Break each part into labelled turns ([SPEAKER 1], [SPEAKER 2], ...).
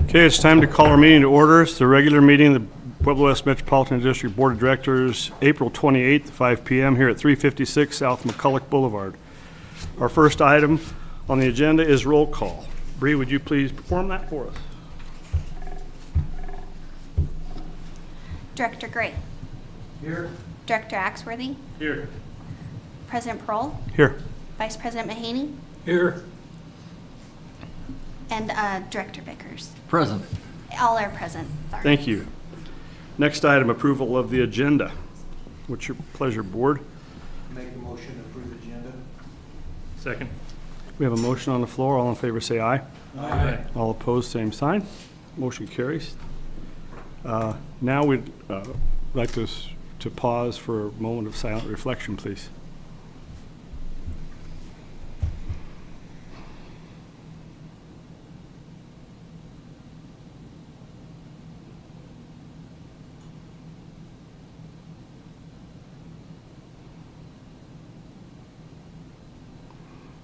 [SPEAKER 1] Okay, it's time to call our meeting to order. It's the regular meeting of the Pueblo West Metropolitan District Board of Directors, April 28th, 5 p.m. here at 356 South McCulloch Boulevard. Our first item on the agenda is roll call. Bree, would you please perform that for us?
[SPEAKER 2] Director Gray.
[SPEAKER 1] Here.
[SPEAKER 2] Director Axworthy.
[SPEAKER 1] Here.
[SPEAKER 2] President Pearl.
[SPEAKER 1] Here.
[SPEAKER 2] Vice President Mahaney.
[SPEAKER 1] Here.
[SPEAKER 2] And Director Vickers.
[SPEAKER 3] Present.
[SPEAKER 2] All are present. Sorry.
[SPEAKER 1] Thank you. Next item, approval of the agenda. What's your pleasure, board?
[SPEAKER 4] Make a motion to approve the agenda.
[SPEAKER 1] Second. We have a motion on the floor. All in favor say aye.
[SPEAKER 4] Aye.
[SPEAKER 1] All opposed, same sign. Motion carries. Now we'd like to pause for a moment of silent reflection, please.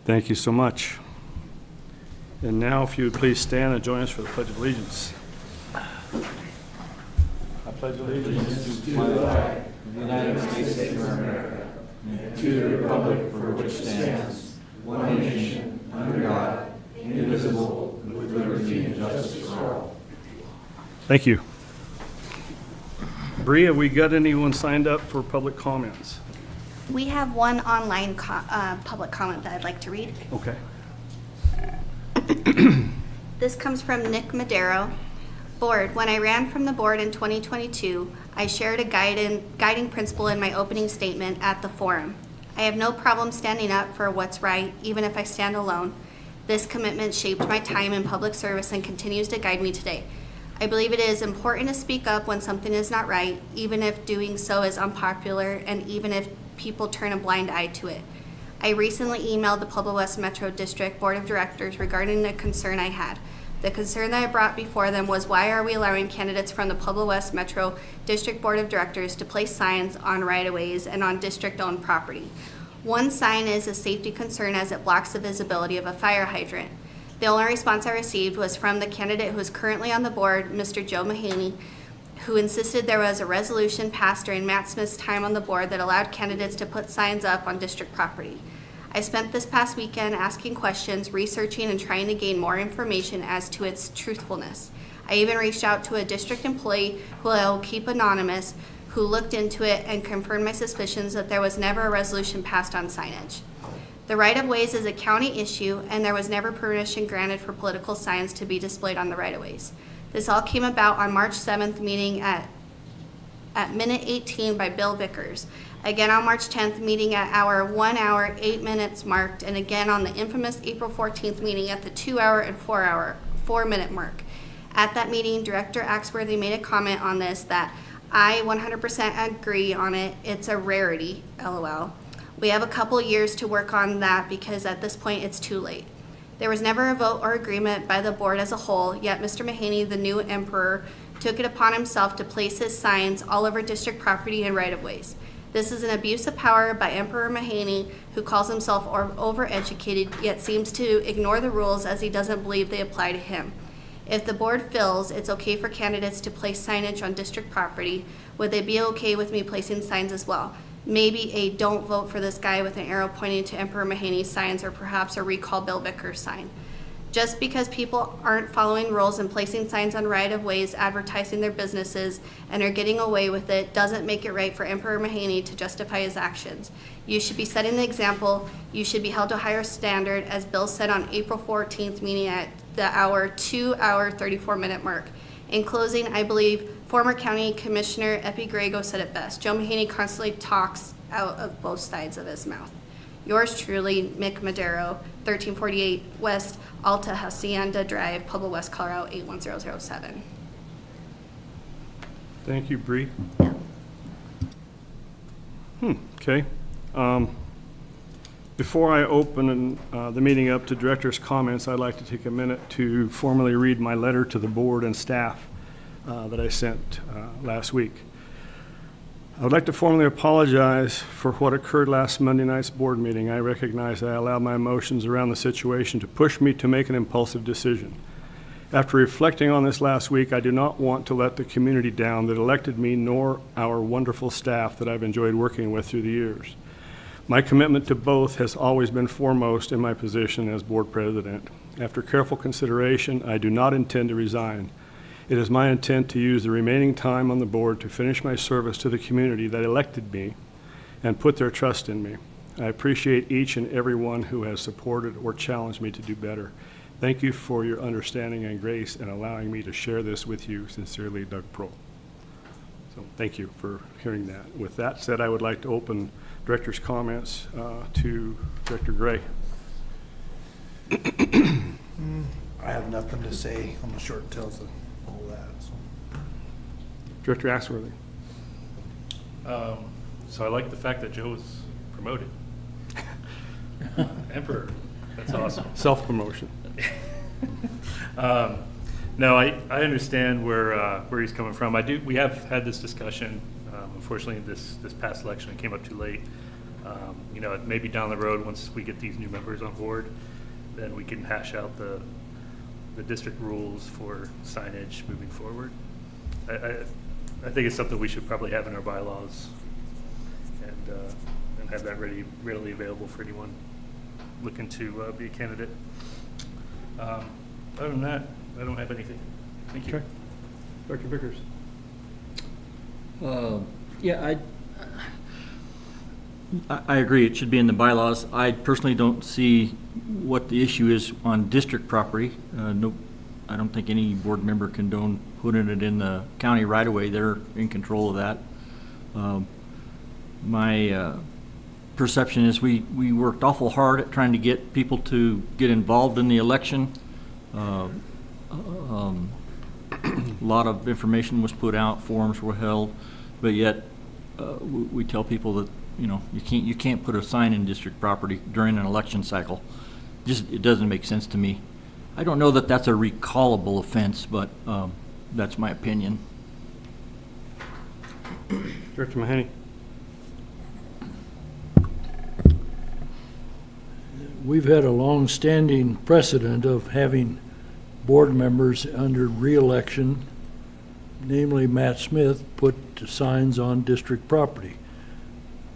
[SPEAKER 1] Thank you so much. And now, if you would please stand and join us for the Pledge of Allegiance. I pledge allegiance
[SPEAKER 3] To the flag of the United States of America, and to the republic for which it stands, one nation, under God, indivisible, with liberty and justice for all.
[SPEAKER 1] Thank you. Bree, have we got anyone signed up for public comments?
[SPEAKER 2] We have one online public comment that I'd like to read.
[SPEAKER 1] Okay.
[SPEAKER 2] This comes from Nick Madero. Board, when I ran from the board in 2022, I shared a guiding principle in my opening statement at the forum. I have no problem standing up for what's right, even if I stand alone. This commitment shaped my time in public service and continues to guide me today. I believe it is important to speak up when something is not right, even if doing so is unpopular and even if people turn a blind eye to it. I recently emailed the Pueblo West Metro District Board of Directors regarding the concern I had. The concern that I brought before them was, why are we allowing candidates from the Pueblo West Metro District Board of Directors to place signs on right-of-ways and on district-owned property? One sign is a safety concern as it blocks the visibility of a fire hydrant. The only response I received was from the candidate who is currently on the board, Mr. Joe Mahaney, who insisted there was a resolution passed during Matt Smith's time on the board that allowed candidates to put signs up on district property. I spent this past weekend asking questions, researching, and trying to gain more information as to its truthfulness. I even reached out to a district employee who I will keep anonymous, who looked into it and confirmed my suspicions that there was never a resolution passed on signage. The right-of-ways is a county issue, and there was never permission granted for political signs to be displayed on the right-of-ways. This all came about on March 7th meeting at minute 18 by Bill Vickers. Again on March 10th meeting at our 1 hour, 8 minutes marked, and again on the infamous April 14th meeting at the 2 hour and 4 minute mark. At that meeting, Director Axworthy made a comment on this that I 100% agree on it. It's a rarity, LOL. We have a couple years to work on that because at this point it's too late. There was never a vote or agreement by the board as a whole, yet Mr. Mahaney, the new emperor, took it upon himself to place his signs all over district property and right-of-ways. This is an abuse of power by Emperor Mahaney, who calls himself overeducated, yet seems to ignore the rules as he doesn't believe they apply to him. If the board feels it's okay for candidates to place signage on district property, would they be okay with me placing signs as well? Maybe a don't vote for this guy with an arrow pointing to Emperor Mahaney's signs, or perhaps a recall Bill Vickers sign. Just because people aren't following rules and placing signs on right-of-ways advertising their businesses and are getting away with it doesn't make it right for Emperor Mahaney to justify his actions. You should be setting the example. You should be held to a higher standard, as Bill said on April 14th meeting at the 2 hour, 34 minute mark. In closing, I believe former County Commissioner Epi Grego said it best. Joe Mahaney constantly talks out of both sides of his mouth. Yours truly, Mick Madero, 1348 West Alta Hacienda Drive, Pueblo West, Colorado, 81007.
[SPEAKER 1] Thank you, Bree.
[SPEAKER 2] Yeah.
[SPEAKER 1] Okay. Before I open the meeting up to director's comments, I'd like to take a minute to formally read my letter to the board and staff that I sent last week. I would like to formally apologize for what occurred last Monday night's board meeting. I recognize that I allowed my emotions around the situation to push me to make an impulsive decision. After reflecting on this last week, I do not want to let the community down that elected me, nor our wonderful staff that I've enjoyed working with through the years. My commitment to both has always been foremost in my position as board president. After careful consideration, I do not intend to resign. It is my intent to use the remaining time on the board to finish my service to the community that elected me and put their trust in me. I appreciate each and every one who has supported or challenged me to do better. Thank you for your understanding and grace in allowing me to share this with you. Sincerely, Doug Prohl. So thank you for hearing that. With that said, I would like to open director's comments to Director Gray.
[SPEAKER 4] I have nothing to say on the short tails of all that, so.
[SPEAKER 1] Director Axworthy.
[SPEAKER 5] So I like the fact that Joe was promoted. Emperor, that's awesome.
[SPEAKER 1] Self-promotion.
[SPEAKER 5] No, I understand where he's coming from. We have had this discussion. Unfortunately, this past election, it came up too late. Maybe down the road, once we get these new members on board, then we can hash out the district rules for signage moving forward. I think it's something we should probably have in our bylaws and have that readily available for anyone looking to be a candidate. Other than that, I don't have anything. Thank you.
[SPEAKER 1] Okay. Dr. Vickers.
[SPEAKER 6] Yeah, I agree. It should be in the bylaws. I personally don't see what the issue is on district property. No, I don't think any board member condone putting it in the county right away. They're in control of that. My perception is we worked awful hard at trying to get people to get involved in the election. A lot of information was put out, forums were held, but yet we tell people that you can't put a sign in district property during an election cycle. Just it doesn't make sense to me. I don't know that that's a recallable offense, but that's my opinion.
[SPEAKER 1] Director Mahaney.
[SPEAKER 7] We've had a long-standing precedent of having board members under re-election, namely Matt Smith, put signs on district property.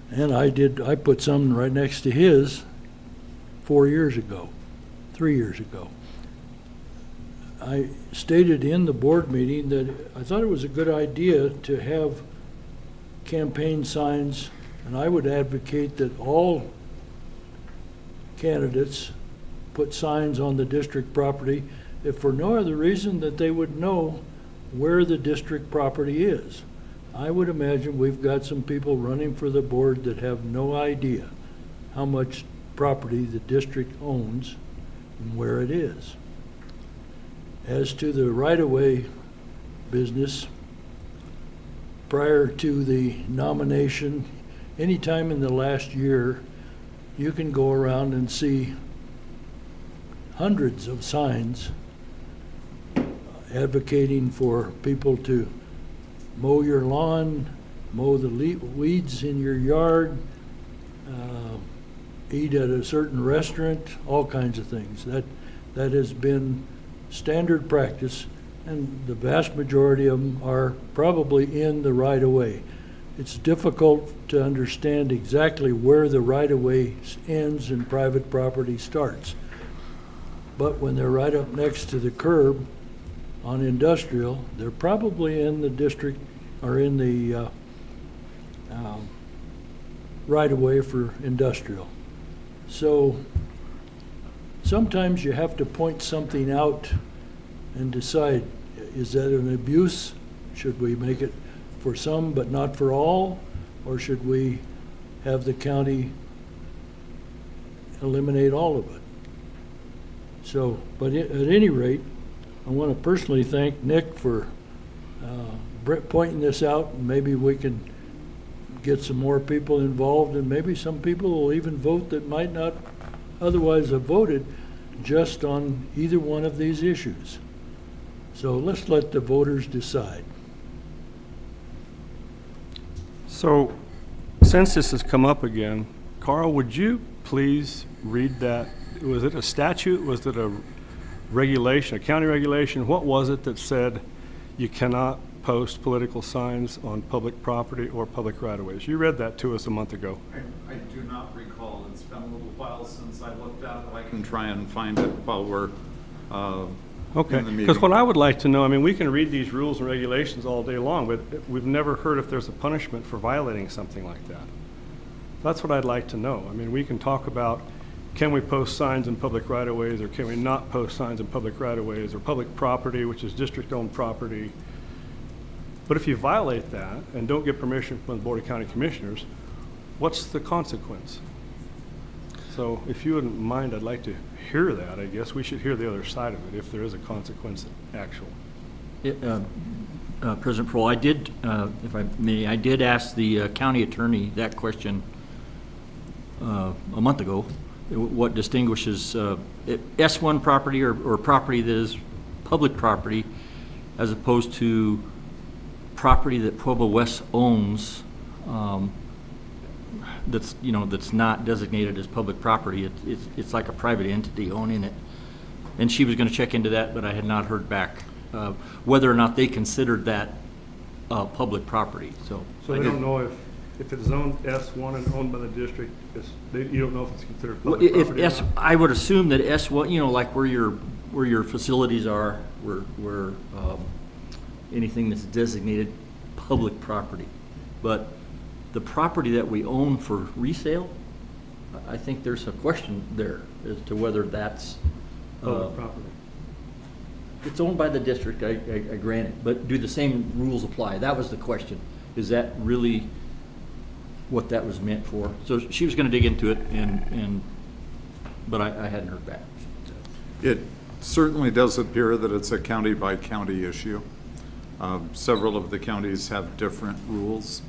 [SPEAKER 7] And I put some right next to his 3 years ago. I stated in the board meeting that I thought it was a good idea to have campaign signs, and I would advocate that all candidates put signs on the district property, if for no other reason that they would know where the district property is. I would imagine we've got some people running for the board that have no idea how much property the district owns and where it is. As to the right-of-way business, prior to the nomination, anytime in the last year, you can go around and see hundreds of signs advocating for people to mow your lawn, mow the weeds in your yard, eat at a certain restaurant, all kinds of things. That has been standard practice, and the vast majority of them are probably in the right-of-way. It's difficult to understand exactly where the right-of-way ends and private property starts. But when they're right up next to the curb on industrial, they're probably in the district or in the right-of-way for industrial. So sometimes you have to point something out and decide, is that an abuse? Should we make it for some but not for all? Or should we have the county eliminate all of it? So, but at any rate, I want to personally thank Nick for pointing this out, and maybe we can get some more people involved, and maybe some people will even vote that might not otherwise have voted just on either one of these issues. So let's let the voters decide.
[SPEAKER 1] So, since this has come up again, Carl, would you please read that? Was it a statute? Was it a regulation, a county regulation, what was it that said you cannot post political signs on public property or public right-of-ways? You read that to us a month ago.
[SPEAKER 3] I do not recall. It's been a little while since I looked at it. I can try and find it while we're
[SPEAKER 1] Okay,
[SPEAKER 3] in the
[SPEAKER 1] because
[SPEAKER 3] meeting.
[SPEAKER 1] what I would like to know, I mean, we can read these rules and regulations all day long, but we've never heard if there's a punishment for violating something like that. That's what I'd like to know. I mean, we can talk about, can we post signs in public right-of-ways, or can we not post signs in public right-of-ways, or public property, which is district-owned property. But if you violate that and don't get permission from the Board of County Commissioners, what's the consequence? So if you wouldn't mind, I'd like to hear that. I guess we should hear the other side of it, if there is a consequence actual.
[SPEAKER 6] President Prohl, I did, if I may, I did ask the county attorney that question a month ago. What distinguishes S1 property or property that is public property as opposed to property that Pueblo West owns, that's, you know, that's not designated as public property. It's like a private entity owning it. And she was going to check into that, but I had not heard back whether or not they considered that public property. So
[SPEAKER 1] So they don't know if it's zoned S1 and owned by the district, you don't know if it's considered
[SPEAKER 6] well,
[SPEAKER 1] public
[SPEAKER 6] if
[SPEAKER 1] property or
[SPEAKER 6] S,
[SPEAKER 1] not?
[SPEAKER 6] I would assume that S1, you know, like where your facilities are, where anything that's designated public property. But the property that we own for resale, I think there's a question there as to whether that's
[SPEAKER 1] Public property.
[SPEAKER 6] it's owned by the district, I grant it, but do the same rules apply? That was the question. Is that really what that was meant for? So she was gonna dig into it but I hadn't heard back.
[SPEAKER 3] It certainly does appear that it's a county-by-county issue. Several of the counties have different rules,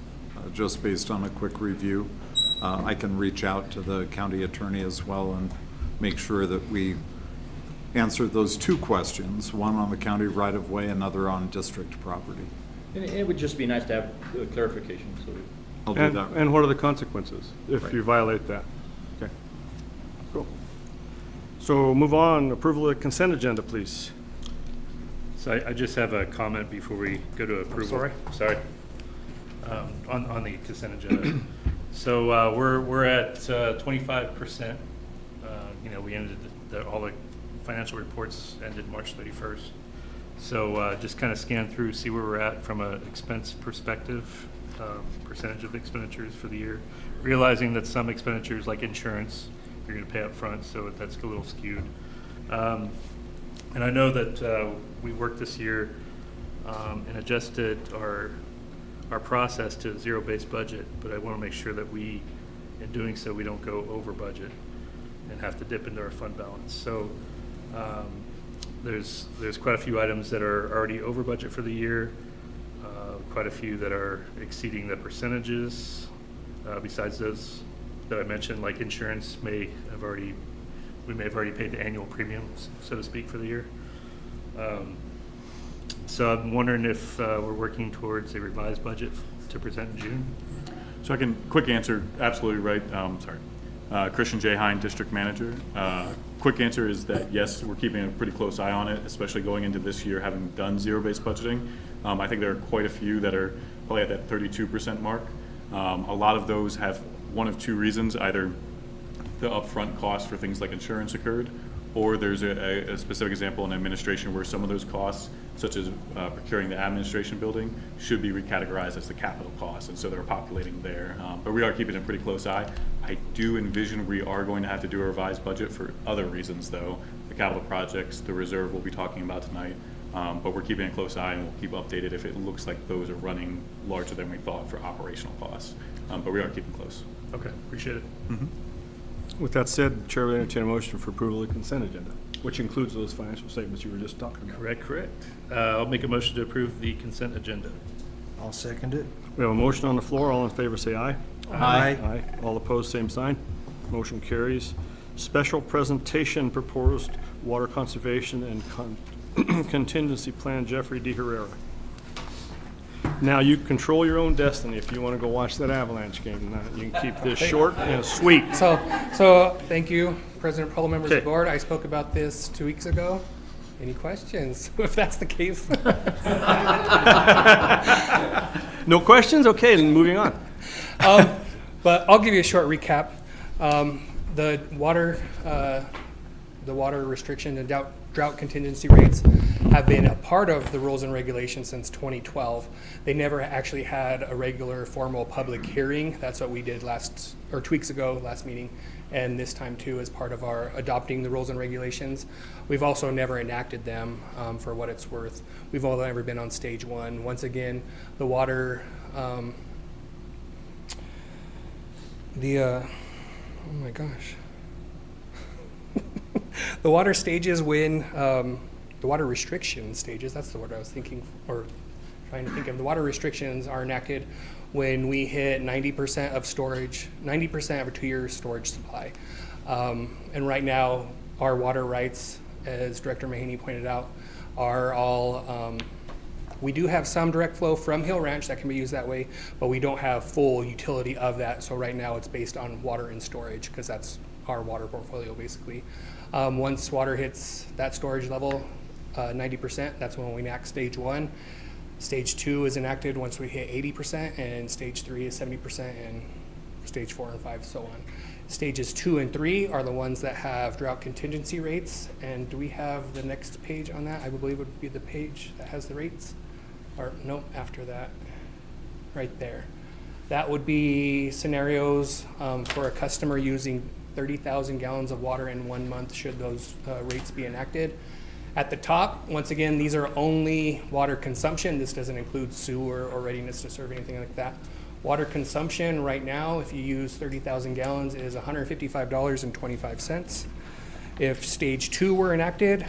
[SPEAKER 3] just based on a quick review. I can reach out to the county attorney as well and make sure that we answer those two questions, one on the county right-of-way, another on district property.
[SPEAKER 6] And it would just be nice to have clarification, so.
[SPEAKER 3] I'll do
[SPEAKER 1] And,
[SPEAKER 3] that.
[SPEAKER 1] and what are the consequences if
[SPEAKER 6] Right.
[SPEAKER 1] you violate that? Okay, cool. So move on, approval of the consent agenda, please.
[SPEAKER 5] So I just have a comment before we go to approval. Sorry. On the consent agenda. So we're at 25%. You know, we ended, all the financial reports ended March 31st. So just kind of scan through, see where we're at from an expense perspective, percentage of expenditures for the year. Realizing that some expenditures like insurance, you're going to pay up front, so that's a little skewed. And I know that we worked this year and adjusted our process to a zero-based budget, but I want to make sure that we, in doing so, we don't go over budget and have to dip into our fund balance. So there's quite a few items that are already over budget for the year, quite a few that are exceeding the percentages. Besides those that I mentioned, like insurance we may have already paid the annual premiums, so to speak, for the year. So I'm wondering if we're working towards a revised budget to present in June.
[SPEAKER 8] So I can, quick answer, absolutely right. Christian J. Hine, District Manager. Quick answer is that yes, we're keeping a pretty close eye on it, especially going into this year having done zero-based budgeting. I think there are quite a few that are probably at that 32% mark. A lot of those have one of two reasons: either the upfront cost for things like insurance occurred, or there's a specific example in administration where some of those costs, such as procuring the administration building, should be recategorized as the capital costs, and so they're populating there. But we are keeping a pretty close eye. I do envision we are going to have to do a revised budget for other reasons, though. The capital projects, the reserve we'll be talking about tonight, but we're keeping a close eye, and we'll keep updated if it looks like those are running larger than we thought for operational costs. But we are keeping close.
[SPEAKER 5] Okay, appreciate it.
[SPEAKER 1] With that said, the Chair will entertain a motion for approval of the consent agenda, which includes those financial statements you were just talking about.
[SPEAKER 5] Correct. I'll make a motion to approve the consent agenda.
[SPEAKER 4] I'll second it.
[SPEAKER 1] We have a motion on the floor. All in favor, say aye.
[SPEAKER 4] Aye.
[SPEAKER 1] Aye. All opposed, same sign. Motion carries. Special presentation proposed water conservation and contingency plan, Jeffrey D. Herrera. Now, you control your own destiny if you want to go watch that Avalanche game tonight. You can keep this short and sweet.
[SPEAKER 9] So thank you, President Prohl, members of
[SPEAKER 1] Okay.
[SPEAKER 9] the board. I spoke about this 2 weeks ago. Any questions? If that's the case.
[SPEAKER 1] No questions? Okay, then moving on.
[SPEAKER 9] But I'll give you a short recap. The water restriction and drought contingency rates have been a part of the rules and regulations since 2012. They never actually had a regular formal public hearing. That's what we did 2 weeks ago, last meeting, and this time too as part of our adopting the rules and regulations. We've also never enacted them for what it's worth. We've all never been on stage one. Once again, the water, oh my gosh. The water stages when, the water restriction stages, that's the word I was thinking, or trying to think of. The water restrictions are enacted when we hit 90% of storage, 90% of a 2-year storage supply. And right now, our water rights, as Director Mahaney pointed out, are all, we do have some direct flow from Hill Ranch that can be used that way, but we don't have full utility of that. So right now it's based on water in storage because that's our water portfolio basically. Once water hits that storage level, 90%, that's when we enact stage 1. Stage 2 is enacted once we hit 80%, and stage 3 is 70%, and stage 4 and 5, so on. Stages 2 and 3 are the ones that have drought contingency rates. And do we have the next page on that? I believe would be the page that has the rates. Or no, after that, right there. That would be scenarios for a customer using 30,000 gallons of water in 1 month should those rates be enacted. At the top, once again, these are only water consumption. This doesn't include sewer or readiness to serve, anything like that. Water consumption right now, if you use 30,000 gallons, is $155.25. If stage 2 were enacted,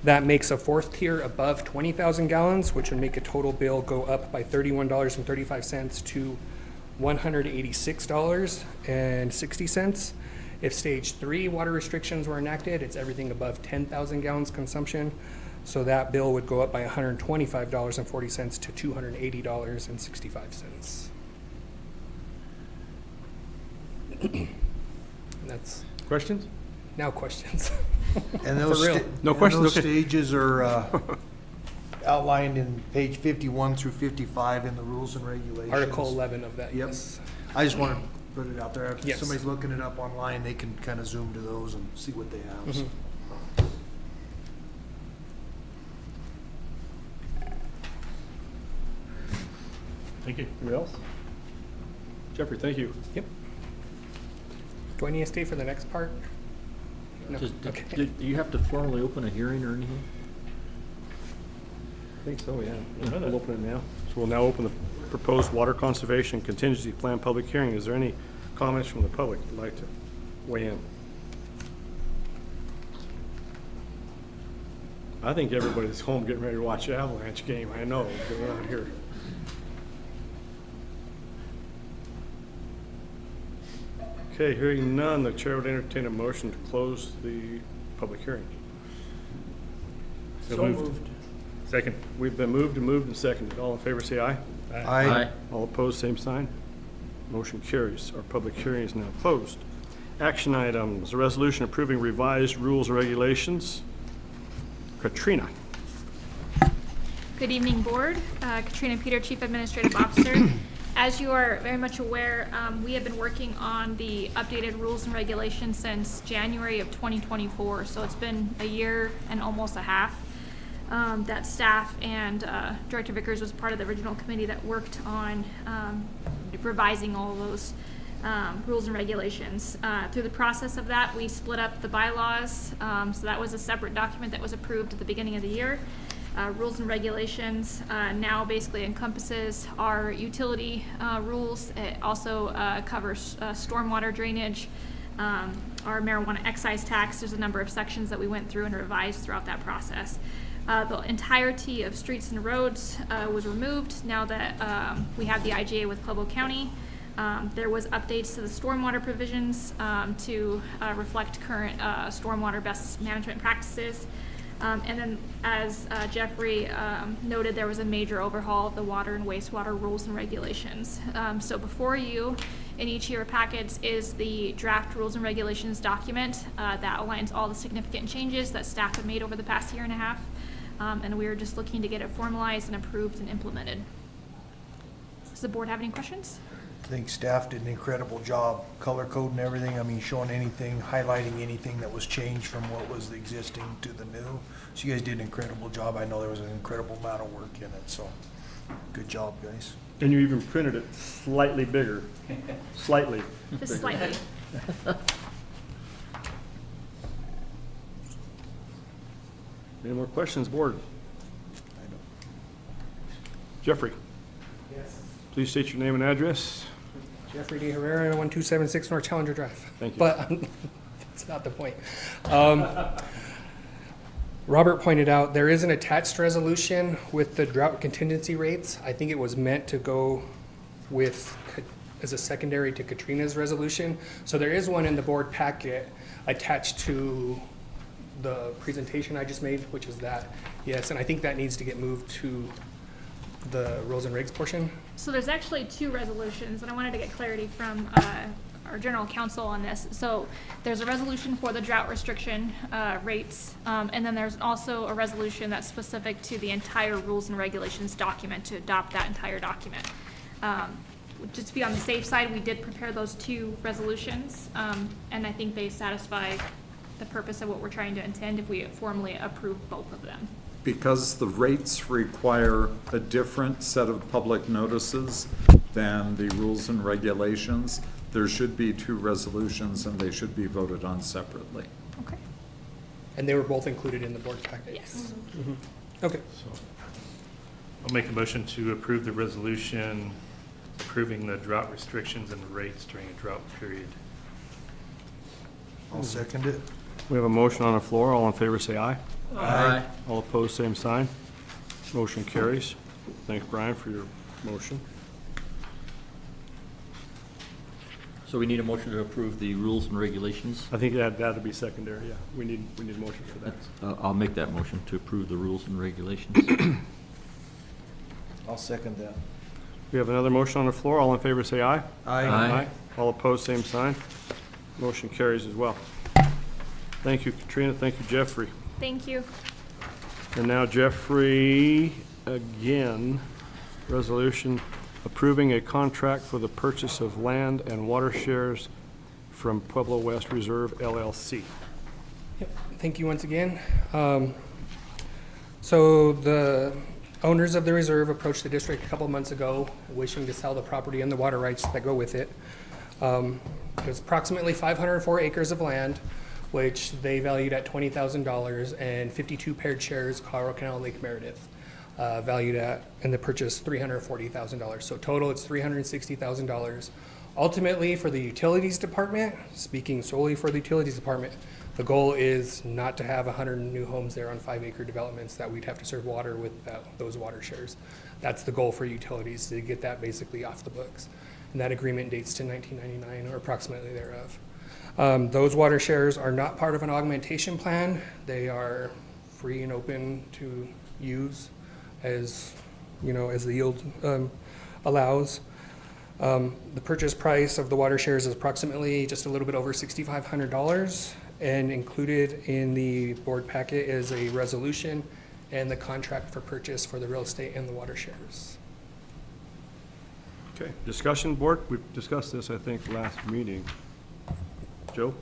[SPEAKER 9] that makes a 4th tier above 20,000 gallons, which would make a total bill go up by $31.35 to $186.60. If stage 3 water restrictions were enacted, it's everything above 10,000 gallons consumption. So that bill would go up by $125.40 to $280.65. That's
[SPEAKER 1] Questions?
[SPEAKER 9] now questions.
[SPEAKER 4] And those,
[SPEAKER 9] For real.
[SPEAKER 1] No
[SPEAKER 4] and
[SPEAKER 1] questions?
[SPEAKER 4] those
[SPEAKER 1] Okay.
[SPEAKER 4] stages are outlined in page 51 through 55 in the rules and regulations.
[SPEAKER 9] Article 11 of that,
[SPEAKER 4] Yep.
[SPEAKER 9] yes.
[SPEAKER 4] I just want to put it out there. If
[SPEAKER 9] Yes.
[SPEAKER 4] somebody's looking it up online, they can kind of zoom to those and see what they have.
[SPEAKER 9] Mhm.
[SPEAKER 5] Thank you.
[SPEAKER 1] Anybody else? Jeffrey, thank you.
[SPEAKER 9] Yep. Do I need to stay for the next part? No, okay.
[SPEAKER 6] Do you have to formally open a hearing or anything?
[SPEAKER 1] I think so, yeah.
[SPEAKER 5] know that.
[SPEAKER 1] We'll open it now. So we'll now open the proposed water conservation contingency plan public hearing. Is there any comments from the public that'd like to weigh in? I think everybody's home getting ready to watch the Avalanche game. I know, going on here. Okay, hearing none, the chair would entertain a motion to close the public hearing.
[SPEAKER 5] So moved. Second.
[SPEAKER 1] We've been moved and seconded. All in favor, say aye.
[SPEAKER 4] Aye.
[SPEAKER 1] All opposed, same sign. Motion carries. Our public hearing is now closed. Action items, a resolution approving revised rules and regulations. Katrina.
[SPEAKER 10] Good evening, Board. Katrina Peter, Chief Administrative Officer. As you are very much aware, we have been working on the updated rules and regulations since January of 2024, so it's been a year and almost a half that staff and Director Vickers was part of the original committee that worked on revising all of those rules and regulations. Through the process of that, we split up the bylaws, so that was a separate document that was approved at the beginning of the year. Rules and regulations now basically encompasses our utility rules. It also covers stormwater drainage, our marijuana excise tax. There's a number of sections that we went through and revised throughout that process. The entirety of streets and roads was removed now that we have the IGA with Pueblo County. There was updates to the stormwater provisions to reflect current stormwater best management practices. And then, as Jeffrey noted, there was a major overhaul of the water and wastewater rules and regulations. So before you In each of your packets is the draft rules and regulations document that outlines all the significant changes that staff have made over the past year and a half. And we are just looking to get it formalized and approved and implemented. Does the board have any questions?
[SPEAKER 4] I think staff did an incredible job, color coding everything, I mean, showing anything, highlighting anything that was changed from what was the existing to the new. So you guys did an incredible job. I know there was an incredible amount of work in it, so good job, guys.
[SPEAKER 1] And you even printed it slightly bigger, slightly.
[SPEAKER 10] Just slightly.
[SPEAKER 1] Any more questions, board? Jeffrey?
[SPEAKER 9] Yes.
[SPEAKER 1] Please state your name and address.
[SPEAKER 9] Jeffrey D. Herrera, 1276 North Challenger Drive.
[SPEAKER 1] Thank you.
[SPEAKER 9] But that's not the point. Robert pointed out there is an attached resolution with the drought contingency rates. I think it was meant to go with, as a secondary to Katrina's resolution. So there is one in the board packet attached to the presentation I just made, which is that. Yes, and I think that needs to get moved to the rules and regs portion.
[SPEAKER 10] So there's actually two resolutions, and I wanted to get clarity from our general counsel on this. So there's a resolution for the drought restriction rates, and then there's also a resolution that's specific to the entire rules and regulations document, to adopt that entire document. Just to be on the safe side, we did prepare those two resolutions, and I think they satisfy the purpose of what we're trying to intend if we formally approve both of them.
[SPEAKER 3] Because the rates require a different set of public notices than the rules and regulations, there should be two resolutions and they should be voted on separately.
[SPEAKER 10] Okay.
[SPEAKER 9] And they were both included in the board packet?
[SPEAKER 10] Yes.
[SPEAKER 9] Okay.
[SPEAKER 5] I'll make a motion to approve the resolution approving the drought restrictions and the rates during a drought period.
[SPEAKER 4] I'll second it.
[SPEAKER 1] We have a motion on the floor. All in favor, say aye.
[SPEAKER 6] Aye.
[SPEAKER 1] All opposed, same sign. Motion carries. Thanks, Brian, for your motion.
[SPEAKER 6] So we need a motion to approve the rules and regulations.
[SPEAKER 1] I think that'd be secondary, yeah. We need a motion for that.
[SPEAKER 6] I'll make that motion to approve the rules and regulations.
[SPEAKER 4] I'll second that.
[SPEAKER 1] We have another motion on the floor. All in favor, say aye.
[SPEAKER 6] Aye.
[SPEAKER 1] All opposed, same sign. Motion carries as well. Thank you, Katrina. Thank you, Jeffrey.
[SPEAKER 10] Thank you.
[SPEAKER 1] And now Jeffrey, again, resolution approving a contract for the purchase of land and water shares from Pueblo West Reserve LLC.
[SPEAKER 9] Yep. Thank you once again. So the owners of the reserve approached the district a couple of months ago, wishing to sell the property and the water rights that go with it. It's approximately 504 acres of land, which they valued at $20,000, and 52 paired shares, Colorado Canal Lake Meredith, valued at, and the purchase $340,000. So total, it's $360,000. Ultimately, for the utilities department, speaking solely for the utilities department, the goal is not to have 100 new homes there on 5-acre developments that we'd have to serve water with those water shares. That's the goal for utilities, to get that basically off the books. And that agreement dates to 1999 or approximately thereof. Those water shares are not part of an augmentation plan. They are free and open to use as, you know, as the yield allows. The purchase price of the water shares is approximately just a little bit over $6,500, and included in the board packet is a resolution and the contract for purchase for the real estate and the water shares.
[SPEAKER 1] Okay, discussion, board? We discussed this, I think, last meeting. Joe?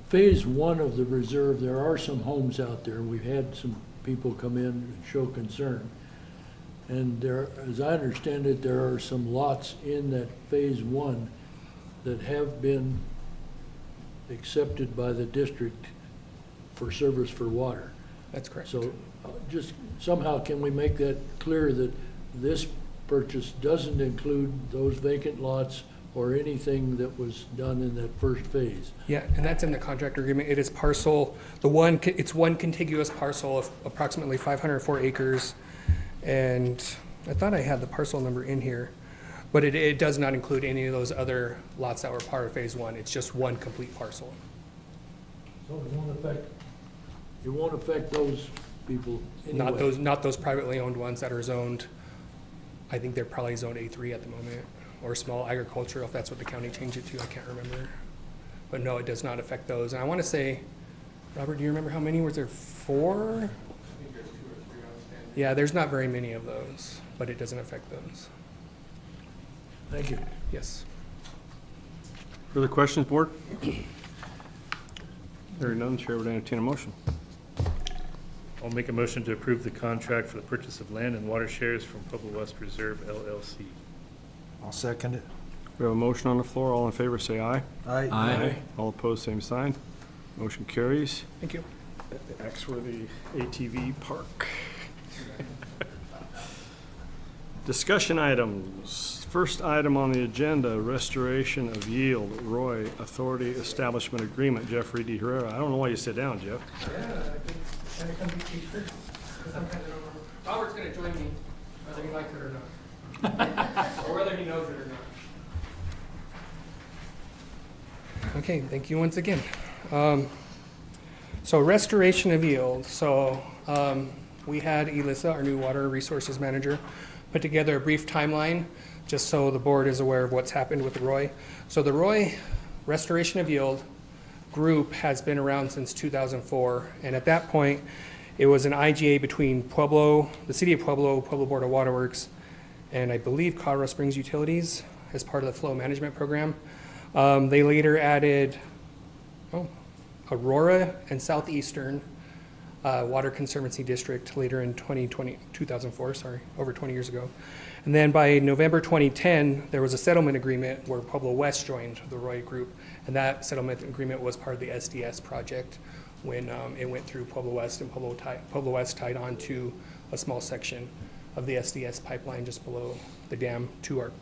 [SPEAKER 7] Phase one of the reserve, there are some homes out there. We've had some people come in and show concern. And there, as I understand it, there are some lots in that phase one that have been accepted by the district for service for water.
[SPEAKER 9] That's correct.
[SPEAKER 7] So just somehow can we make that clear that this purchase doesn't include those vacant lots or anything that was done in that first phase?
[SPEAKER 9] Yeah, and that's in the contract agreement. It is parcel, it's one contiguous parcel of approximately 504 acres. And I thought I had the parcel number in here, but it does not include any of those other lots that were part of phase one. It's just one complete parcel.
[SPEAKER 7] So it won't affect those people anyway?
[SPEAKER 9] Not those privately owned ones that are zoned. I think they're probably zoned A3 at the moment. or small agricultural, if that's what the county changed it to, I can't remember. But no, it does not affect those. And I want to say, Robert, do you remember how many? Was there 4? I think there's 2 or 3 outstanding. Yeah, there's not very many of those, but it doesn't affect those.
[SPEAKER 7] Thank you.
[SPEAKER 9] Yes.
[SPEAKER 1] Further questions, board? Hearing none, chair would entertain a motion.
[SPEAKER 5] I'll make a motion to approve the contract for the purchase of land and water shares from Pueblo West Reserve LLC.
[SPEAKER 4] I'll second it.
[SPEAKER 1] We have a motion on the floor. All in favor, say aye.
[SPEAKER 6] Aye.
[SPEAKER 1] All opposed, same sign. Motion carries.
[SPEAKER 9] Thank you.
[SPEAKER 1] Next, for the ATV park. Discussion items. First item on the agenda, restoration of yield, Roy Authority Establishment Agreement, Jeffrey D. Herrera. I don't know why you sit down, Jeff.
[SPEAKER 9] Robert's going to join me, whether he likes it or not. Or whether he knows it or not. Okay, thank you once again. So restoration of yield. So we had Elissa, our new water resources manager, put together a brief timeline just so the board is aware of what's happened with the Roy. So the Roy Restoration of Yield group has been around since 2004, and at that point, it was an IGA between Pueblo, the City of Pueblo, Pueblo Board of Waterworks, and I believe Colorado Springs Utilities as part of the flow management program. They later added Aurora and Southeastern Water Conservancy District later in 2004, over 20 years ago. And then by November 2010, there was a settlement agreement where Pueblo West joined the Roy Group, and that settlement agreement was part of the SDS project when it went through Pueblo West, and Pueblo West tied on to a small section of the SDS pipeline just below the dam to our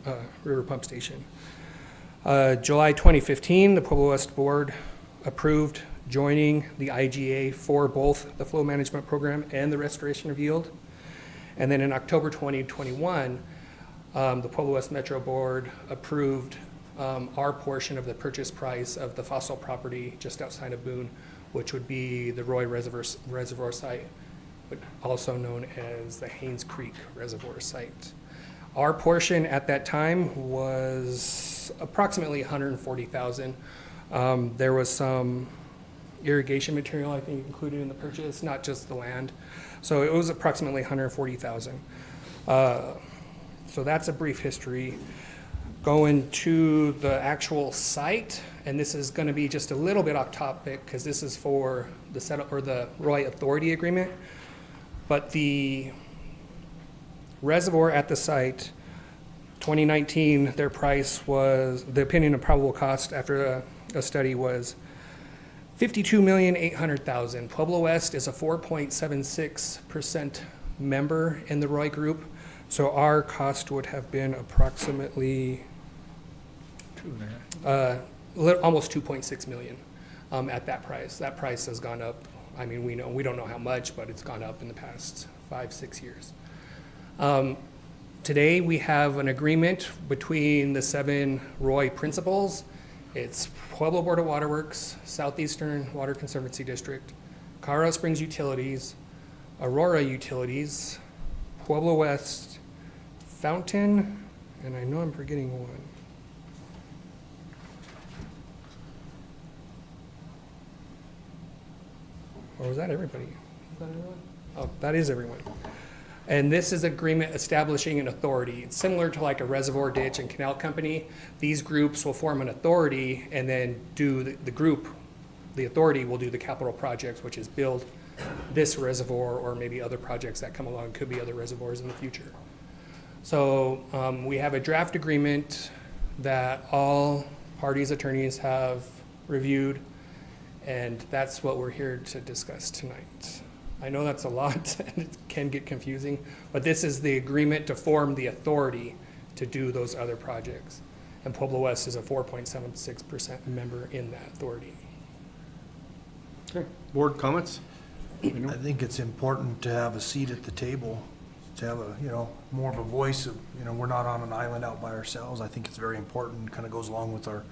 [SPEAKER 9] river pump station. July 2015, the Pueblo West Board approved joining the IGA for both the flow management program and the restoration of yield. And then in October 2021, the Pueblo West Metro Board approved our portion of the purchase price of the fossil property just outside of Boone, which would be the Roy Reservoir Site, but also known as the Haynes Creek Reservoir Site. Our portion at that time was approximately $140,000. There was some irrigation material, I think, included in the purchase, not just the land. So it was approximately $140,000. So that's a brief history. Going to the actual site, and this is going to be just a little bit off topic because this is for the Roy Authority Agreement. But the reservoir at the site, 2019, their price was, the opinion of probable cost after a study was $52,800,000. Pueblo West is a 4.76% member in the Roy Group, so our cost would have been approximately almost $2.6 million at that price. That price has gone up. I mean, we don't know how much, but it's gone up in the past 5-6 years. Today, we have an agreement between the 7 Roy principals. It's Pueblo Board of Waterworks, Southeastern Water Conservancy District, Colorado Springs Utilities, Aurora Utilities, Pueblo West, Fountain, and I know I'm forgetting one. Or was that everybody? Is that everyone? Oh, that is everyone. And this is agreement establishing an authority. It's similar to like a reservoir, ditch, and canal company. These groups will form an authority and then do the authority will do the capital projects, which is build this reservoir or maybe other projects that come along. Could be other reservoirs in the future. So we have a draft agreement that all parties' attorneys have reviewed, and that's what we're here to discuss tonight. I know that's a lot, and it can get confusing, but this is the agreement to form the authority to do those other projects. And Pueblo West is a 4.76% member in that authority.
[SPEAKER 1] Okay, board comments?
[SPEAKER 4] I think it's important to have a seat at the table, to have a, more of a voice of, we're not on an island out by ourselves. I think it's very important, kind of goes along with our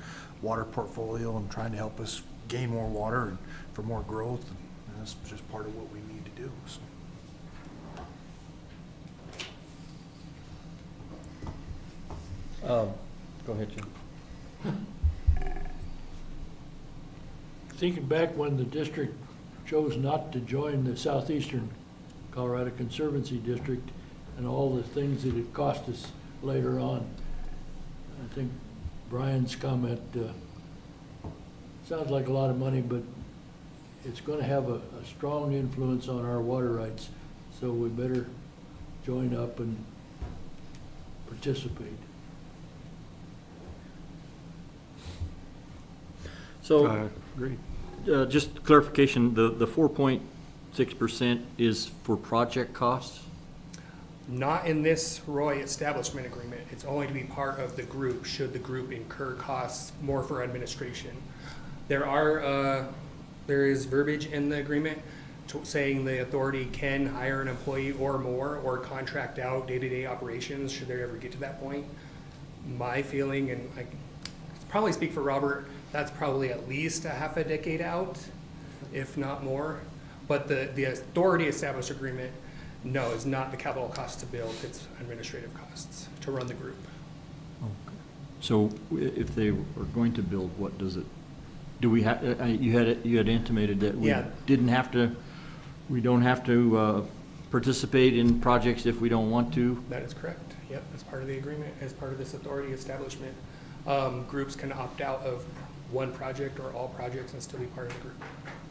[SPEAKER 4] water portfolio and trying to help us gain more water and for more growth. And that's just part of what we need to do, so.
[SPEAKER 6] Go ahead, Jim.
[SPEAKER 7] Thinking back when the district chose not to join the Southeastern Colorado Conservancy District and all the things that it cost us later on, I think Brian's comment sounds like a lot of money, but it's going to have a strong influence on our water rights, so we better join up and participate.
[SPEAKER 6] So,
[SPEAKER 1] Agreed.
[SPEAKER 6] just clarification, the 4.6% is for project costs?
[SPEAKER 9] Not in this Roy establishment agreement. It's only to be part of the group, should the group incur costs more for administration. There is verbiage in the agreement saying the authority can hire an employee or more, or contract out day-to-day operations should they ever get to that point. My feeling, and I probably speak for Robert, that's probably at least a half a decade out, if not more. But the authority established agreement, no, is not the capital cost to build, it's administrative costs to run the group.
[SPEAKER 6] So if they are going to build, what does it, do we have, you had intimated that we
[SPEAKER 9] Yeah.
[SPEAKER 6] we don't have to participate in projects if we don't want to?
[SPEAKER 9] That is correct. Yep, as part of the agreement, as part of this authority establishment, groups can opt out of one project or all projects and still be part of the group.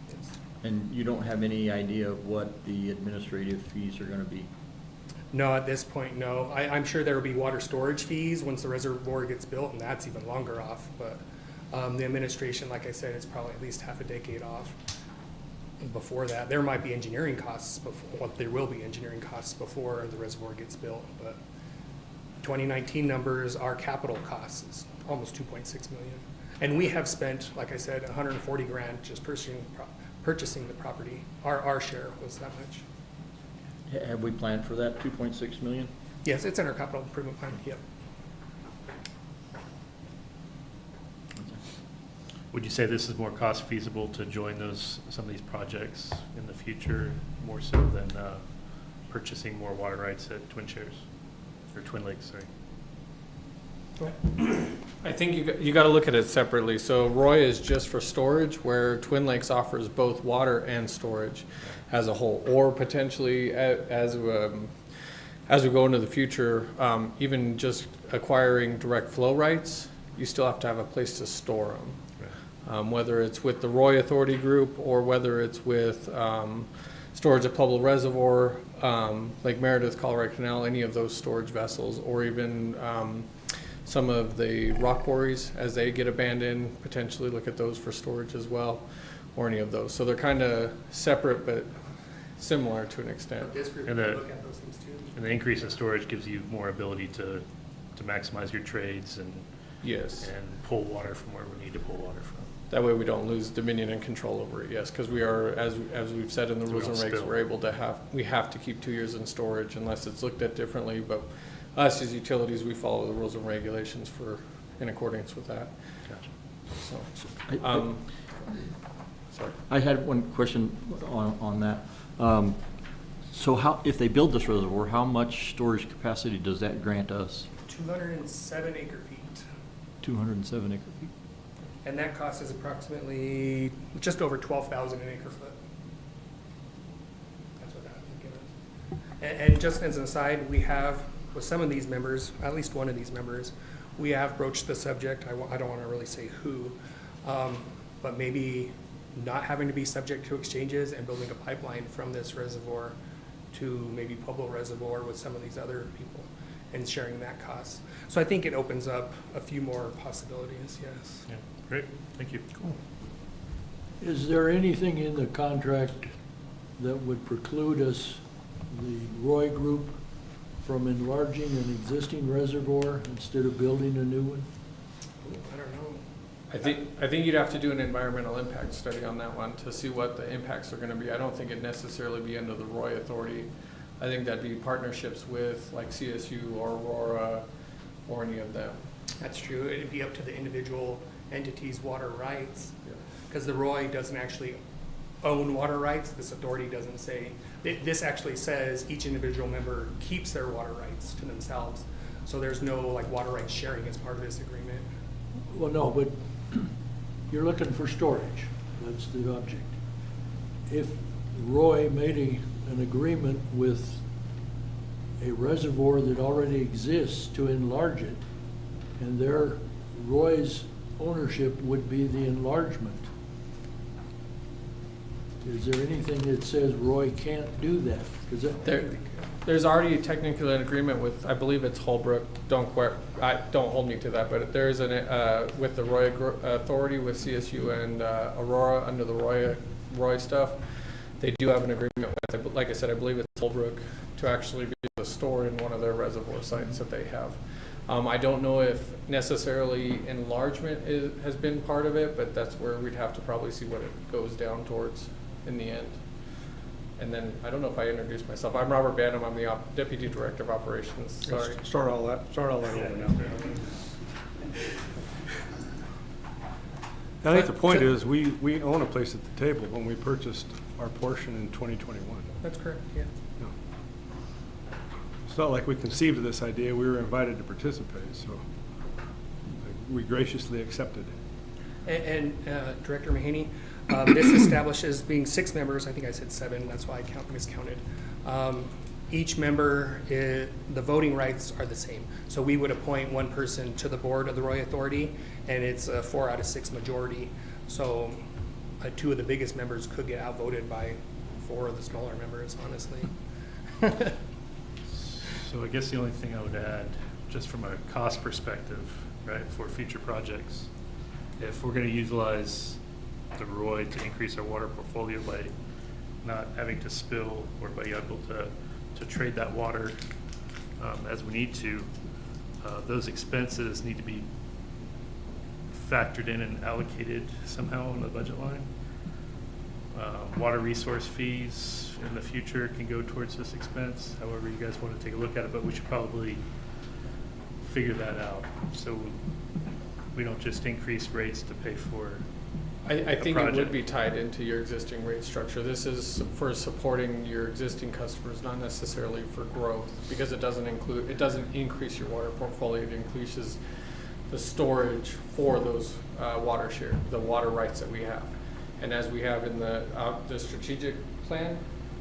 [SPEAKER 9] Yes.
[SPEAKER 6] And you don't have any idea of what the administrative fees are gonna be?
[SPEAKER 9] No, at this point, no. I'm sure there will be water storage fees once the reservoir gets built, and that's even longer off. But the administration, like I said, it's probably at least half a decade off. Before that, there might be engineering costs before, well, there will be engineering costs before the reservoir gets built. But 2019 numbers, our capital costs is almost 2.6 million. And we have spent, like I said, 140 grand just purchasing the property. Our share was that much.
[SPEAKER 6] Have we planned for that 2.6 million?
[SPEAKER 9] Yes, it's in our capital improvement plan, yep.
[SPEAKER 5] Would you say this is more cost feasible to join some of these projects in the future, more so than purchasing more water rights at Twin Lakes, sorry?
[SPEAKER 11] I think you got to look at it separately. So Roy is just for storage, where Twin Lakes offers both water and storage as a whole, or potentially as we go into the future, even just acquiring direct flow rights, you still have to have a place to store them. Whether it's with the Roy Authority Group or whether it's with storage at Pueblo Reservoir, Lake Meredith, Colorado Canal, any of those storage vessels, or even some of the rock quarries as they get abandoned, potentially look at those for storage as well, or any of those. So they're kind of separate but similar to an extent.
[SPEAKER 9] This group
[SPEAKER 5] And
[SPEAKER 9] can
[SPEAKER 5] the-
[SPEAKER 9] look at those things too.
[SPEAKER 5] And the increase in storage gives you more ability to maximize your trades and
[SPEAKER 11] Yes.
[SPEAKER 5] pull water from where we need to pull water from.
[SPEAKER 11] That way we don't lose dominion and control over it, yes, because we are, as we've said in the
[SPEAKER 5] So we
[SPEAKER 11] rules and
[SPEAKER 5] don't
[SPEAKER 11] regs,
[SPEAKER 5] spill.
[SPEAKER 11] we're able to we have to keep 2 years in storage unless it's looked at differently, but us as utilities, we follow the rules and regulations in accordance with that,
[SPEAKER 5] Gotcha.
[SPEAKER 11] so. Sorry.
[SPEAKER 6] I had one question on that. So how, if they build this reservoir, how much storage capacity does that grant us?
[SPEAKER 9] 207 acre feet.
[SPEAKER 6] 207 acre feet?
[SPEAKER 9] And that cost is approximately just over 12,000 an acre foot. That's what that would give us. And just as an aside, we have, with some of these members, at least one of these members, we have broached the subject. I don't want to really say who, but maybe not having to be subject to exchanges and building a pipeline from this reservoir to maybe Pueblo Reservoir with some of these other people and sharing that cost. So I think it opens up a few more possibilities, yes.
[SPEAKER 5] Yeah, great, thank you.
[SPEAKER 7] Is there anything in the contract that would preclude us, the Roy Group, from enlarging an existing reservoir instead of building a new one?
[SPEAKER 9] I don't know.
[SPEAKER 11] I think you'd have to do an environmental impact study on that one to see what the impacts are going to be. I don't think it'd necessarily be under the Roy Authority. I think that'd be partnerships with like CSU or Aurora or any of them.
[SPEAKER 9] That's true. It'd be up to the individual entity's water rights. Because the Roy doesn't actually own water rights. This authority doesn't say. This actually says each individual member keeps their water rights to themselves. So there's no like water rights sharing as part of this agreement.
[SPEAKER 7] Well, no, but you're looking for storage. That's the object. If Roy made an agreement with a reservoir that already exists to enlarge it, and Roy's ownership would be the enlargement, is there anything that says Roy can't do that? 'Cause
[SPEAKER 11] There's already technically an agreement with, I believe it's Holbrook, don't hold me to that, but there is with the Roy Authority, with CSU and Aurora, under the Roy stuff, they do have an agreement with, like I said, I believe it's Holbrook, to actually be able to store in one of their reservoir sites that they have. I don't know if necessarily enlargement has been part of it, but that's where we'd have to probably see what it goes down towards in the end. And then, I don't know if I introduced myself. I'm Robert Banham. I'm the Deputy Director of Operations. Sorry.
[SPEAKER 1] Start all that over now. I think the point is, we own a place at the table when we purchased our portion in 2021.
[SPEAKER 9] That's correct, yeah.
[SPEAKER 1] No. It's not like we conceived of this idea, we were invited to participate, so we graciously accepted.
[SPEAKER 9] And Director Mahaney, this establishes, being 6 members, I think I said 7, that's why I miscounted. Each member, the voting rights are the same. So we would appoint one person to the board of the Roy Authority, and it's a 4 out of 6 majority. So 2 of the biggest members could get outvoted by 4 of the smaller members, honestly.
[SPEAKER 5] So I guess the only thing I would add, just from a cost perspective, right, for future projects, if we're going to utilize the Roy to increase our water portfolio by not having to spill or by able to trade that water as we need to, those expenses need to be factored in and allocated somehow on the budget line. Water resource fees in the future can go towards this expense, however you guys want to take a look at it, but we should probably figure that out so we don't just increase rates to pay for
[SPEAKER 11] I think it would
[SPEAKER 5] project.
[SPEAKER 11] be tied into your existing rate structure. This is for supporting your existing customers, not necessarily for growth, because it doesn't increase your water portfolio. It increases the storage for those the water rights that we have. And as we have in the strategic plan,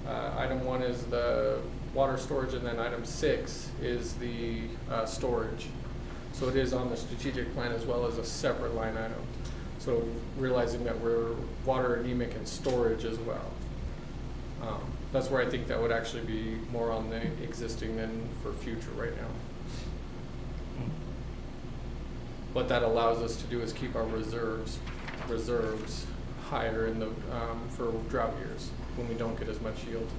[SPEAKER 11] item 1 is the water storage, and then item 6 is the storage. So it is on the strategic plan as well as a separate line item. So realizing that we're water anemic and storage as well. That's where I think that would actually be more on the existing than for future right now. What that allows us to do is keep our reserves higher in the for drought years when we don't get as much yield.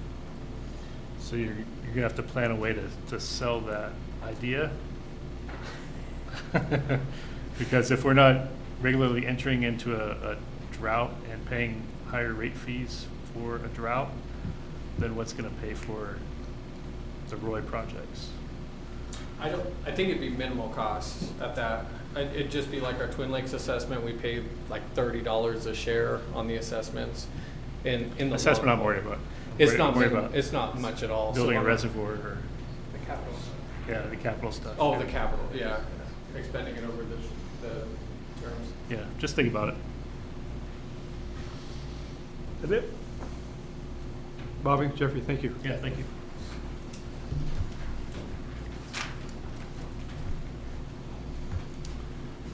[SPEAKER 5] So you're gonna have to plan a way to sell that idea. Because if we're not regularly entering into a drought and paying higher rate fees for a drought, then what's gonna pay for the Roy projects?
[SPEAKER 11] I think it'd be minimal cost at that. It'd just be like our Twin Lakes assessment. We pay like $30 a share on the assessments. In the
[SPEAKER 5] Assessment I'm worried about.
[SPEAKER 11] It's
[SPEAKER 5] I'm
[SPEAKER 11] not
[SPEAKER 5] worried
[SPEAKER 11] minimal.
[SPEAKER 5] about
[SPEAKER 11] It's not much at all.
[SPEAKER 5] building
[SPEAKER 11] So
[SPEAKER 5] a
[SPEAKER 11] on
[SPEAKER 5] reservoir or,
[SPEAKER 9] The capital.
[SPEAKER 5] yeah, the capital stuff.
[SPEAKER 11] Oh, the capital, yeah. Expending it over the terms.
[SPEAKER 5] Yeah, just think about it.
[SPEAKER 1] That's it? Bobby, Jeffrey, thank you.
[SPEAKER 5] Yeah, thank you.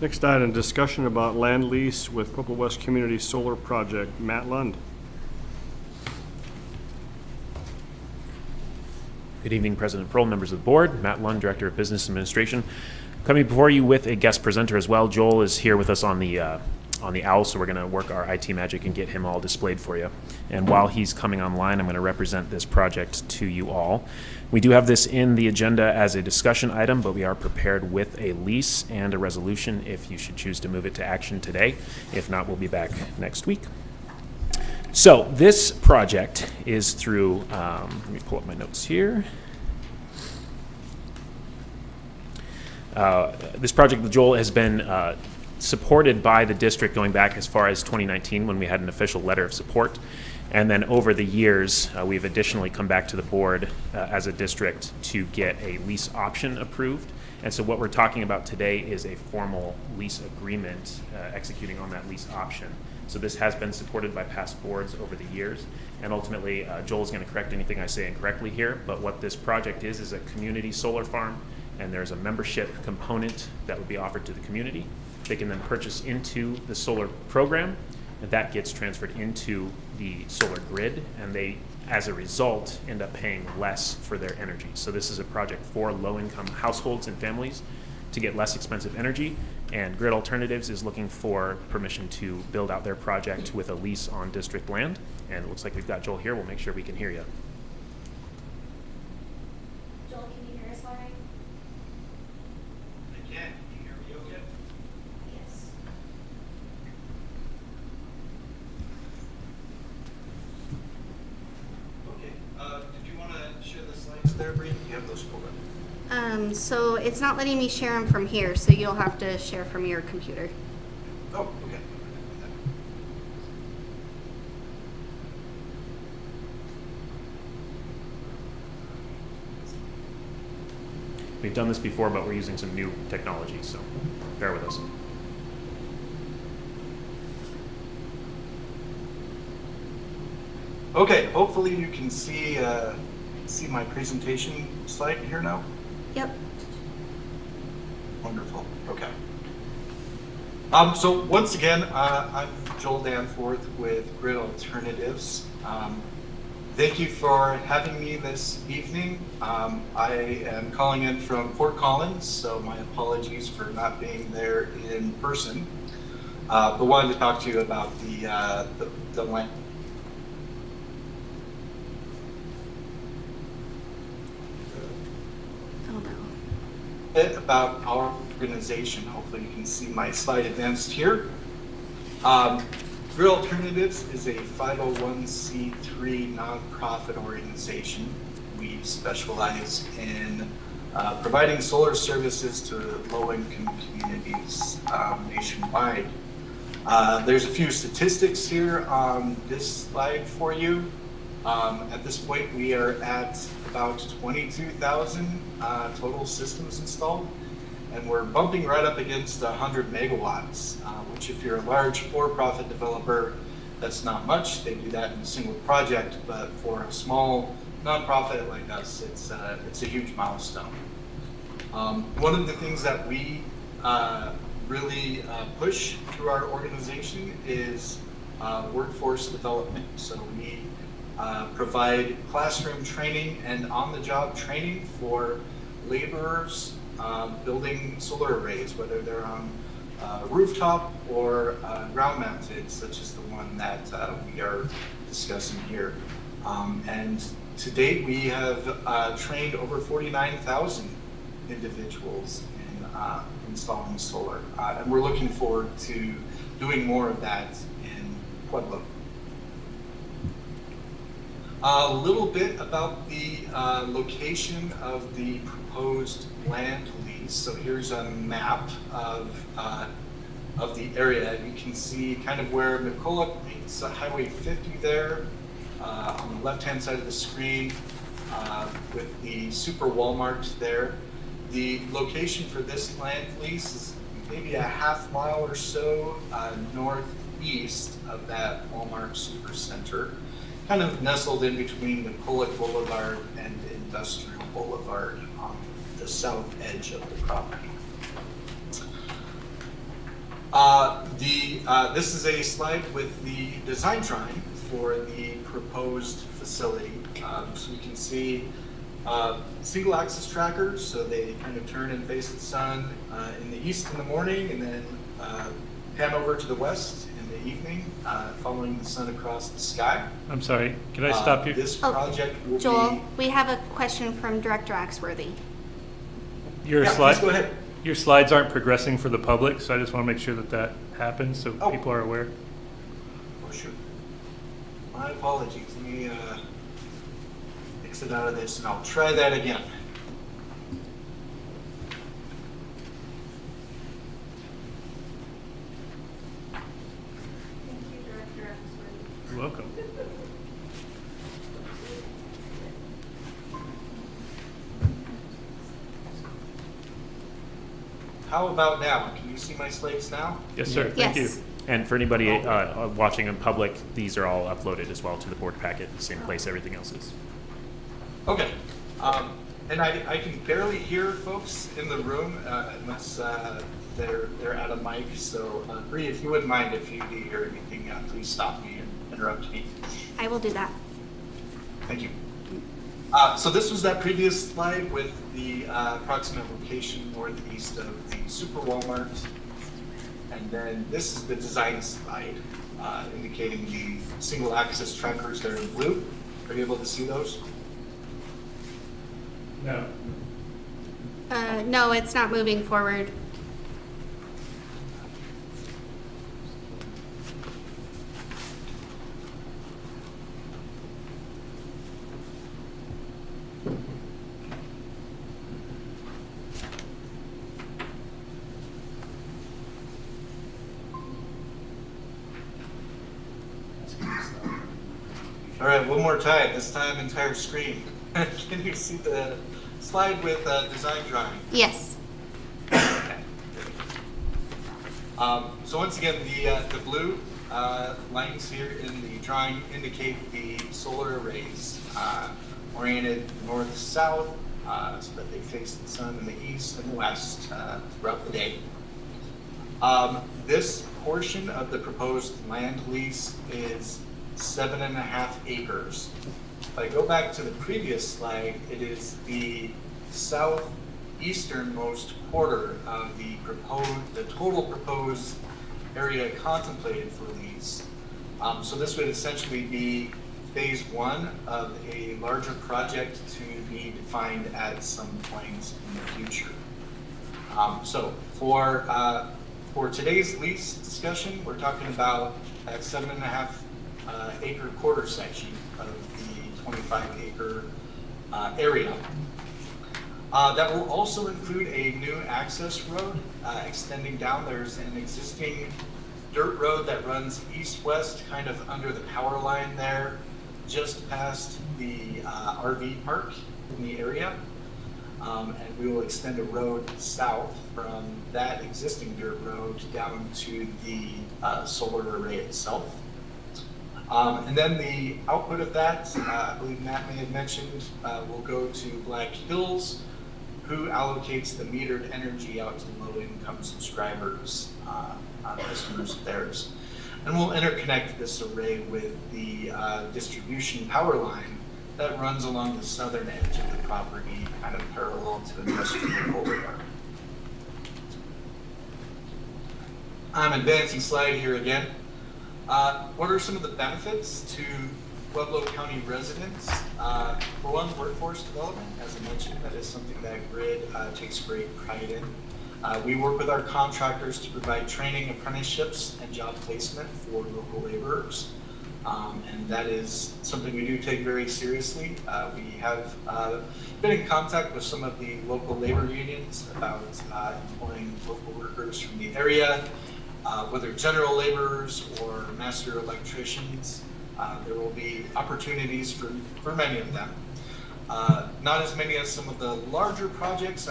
[SPEAKER 1] Next item, discussion about land lease with Pueblo West Community Solar Project. Matt Lund.
[SPEAKER 12] Good evening, President Pearl, members of the board. Matt Lund, Director of Business Administration. Coming before you with a guest presenter as well. Joel is here with us on the OWL, so we're going to work our IT magic and get him all displayed for you. And while he's coming online, I'm going to represent this project to you all. We do have this in the agenda as a discussion item, but we are prepared with a lease and a resolution if you should choose to move it to action today. If not, we'll be back next week. So this project is through, let me pull up my notes here. This project with Joel has been supported by the district going back as far as 2019 when we had an official letter of support. And then over the years, we've additionally come back to the board as a district to get a lease option approved And so what we're talking about today is a formal lease agreement, executing on that lease option. So this has been supported by past boards over the years. And ultimately, Joel is going to correct anything I say incorrectly here, but what this project is a community solar farm, and there's a membership component that would be offered to the community. They can then purchase into the solar program, and that gets transferred into the solar grid, and they, as a result, end up paying less for their energy. So this is a project for low-income households and families to get less expensive energy, and Grid Alternatives is looking for permission to build out their project with a lease on district land. And it looks like we've got Joel here. We'll make sure we can hear you.
[SPEAKER 2] Joel, can you hear us all right?
[SPEAKER 13] I can. Can you hear me okay?
[SPEAKER 2] Yes.
[SPEAKER 13] Okay. Did you want to share the slides there, Bree? You have those pulled up.
[SPEAKER 2] So it's not letting me share them from here, so you'll have to share from your computer.
[SPEAKER 13] Oh, okay.
[SPEAKER 12] We've done this before, but we're using some new technology, so bear with us.
[SPEAKER 13] Okay, hopefully you can see my presentation slide here now.
[SPEAKER 2] Yep.
[SPEAKER 13] Wonderful. Okay. So once again, I'm Joel Danforth with Grid Alternatives. Thank you for having me this evening. I am calling in from Fort Collins, so my apologies for not being there in person. But wanted to talk to you about the land.
[SPEAKER 2] Oh no.
[SPEAKER 13] Bit about our organization. Hopefully you can see my slide advanced here. Grid Alternatives is a 501c3 nonprofit organization. We specialize in providing solar services to low-income communities nationwide. There's a few statistics here on this slide for you. At this point, we are at about 22,000 total systems installed, and we're bumping right up against 100 megawatts, which if you're a large for-profit developer, that's not much. They do that in a single project, but for a small nonprofit like us, it's a huge milestone. One of the things that we really push through our organization is workforce development. So we provide classroom training and on-the-job training for laborers building solar arrays, whether they're on rooftop or ground-mounted, such as the one that we are discussing here. And to date, we have trained over 49,000 individuals in installing solar, and we're looking forward to doing more of that in Pueblo. A little bit about the location of the proposed land lease. So here's a map of the area. You can see kind of where McCulloch meets Highway 50 there on the left-hand side of the screen with the Super Walmart there. The location for this land lease is maybe a half mile or so northeast of that Walmart Supercenter, kind of nestled in between McCulloch Boulevard and Industrial Boulevard on the south edge of the property. This is a slide with the design drawing for the proposed facility. So you can see single axis trackers, so they kind of turn and face the sun in the east in the morning, and then pan over to the west in the evening, following the sun across the sky.
[SPEAKER 5] I'm sorry, can I stop you?
[SPEAKER 13] This project will
[SPEAKER 2] Joel,
[SPEAKER 13] be...
[SPEAKER 2] we have a question from Director Axworthy.
[SPEAKER 5] Your
[SPEAKER 13] Yeah,
[SPEAKER 5] slide,
[SPEAKER 13] please go ahead.
[SPEAKER 5] your slides aren't progressing for the public, so I just want to make sure that that happens so
[SPEAKER 13] Oh.
[SPEAKER 5] people are aware.
[SPEAKER 13] Oh, shoot. My apologies. Let me exit out of this and I'll try that again.
[SPEAKER 5] You're welcome.
[SPEAKER 13] how about now? Can you see my slides now?
[SPEAKER 5] Yes, sir. Thank you.
[SPEAKER 2] Yes.
[SPEAKER 12] And for anybody watching in public, these are all uploaded as well to the board packet, the same place everything else is.
[SPEAKER 13] Okay. And I can barely hear folks in the room unless they're at a mic. So Bree, if you wouldn't mind, if you do hear anything, please stop me and interrupt me.
[SPEAKER 2] I will do that.
[SPEAKER 13] Thank you. So this was that previous slide with the approximate location northeast of the Super Walmart. And then this is the design slide indicating the single axis trackers that are in blue. Are you able to see those?
[SPEAKER 5] No.
[SPEAKER 2] No, it's not moving forward.
[SPEAKER 13] All right, one more time, this time entire screen. Can you see the slide with design drawing?
[SPEAKER 2] Yes.
[SPEAKER 13] Okay. So once again, the blue lines here in the drawing indicate the solar arrays oriented north-south so that they face the sun in the east and the west throughout the day. This portion of the proposed land lease is 7.5 acres. If I go back to the previous slide, it is the southeasternmost quarter of the total proposed area contemplated for lease. So this would essentially be phase one of a larger project to be defined at some point in the future. So for today's lease discussion, we're talking about that 7.5 acre quarter section of the 25 acre area. That will also include a new access road extending down. There's an existing dirt road that runs east-west, kind of under the power line there, just past the RV park in the area. And we will extend a road south from that existing dirt road down to the solar array itself. And then the output of that, I believe Matt may have mentioned, will go to Black Hills, who allocates the metered energy out to low-income subscribers, customers of theirs. And we'll interconnect this array with the distribution power line that runs along the southern edge of the property, kind of parallel to Industrial Boulevard. I'm advancing slide here again. What are some of the benefits to Pueblo County residents? For one, workforce development. As I mentioned, that is something that Grid takes great pride in. We work with our contractors to provide training, apprenticeships, and job placement for local laborers. And that is something we do take very seriously. We have been in contact with some of the local labor unions about employing local workers from the area. Whether general laborers or master electricians, there will be opportunities for many of them. Not as many as some of the larger projects,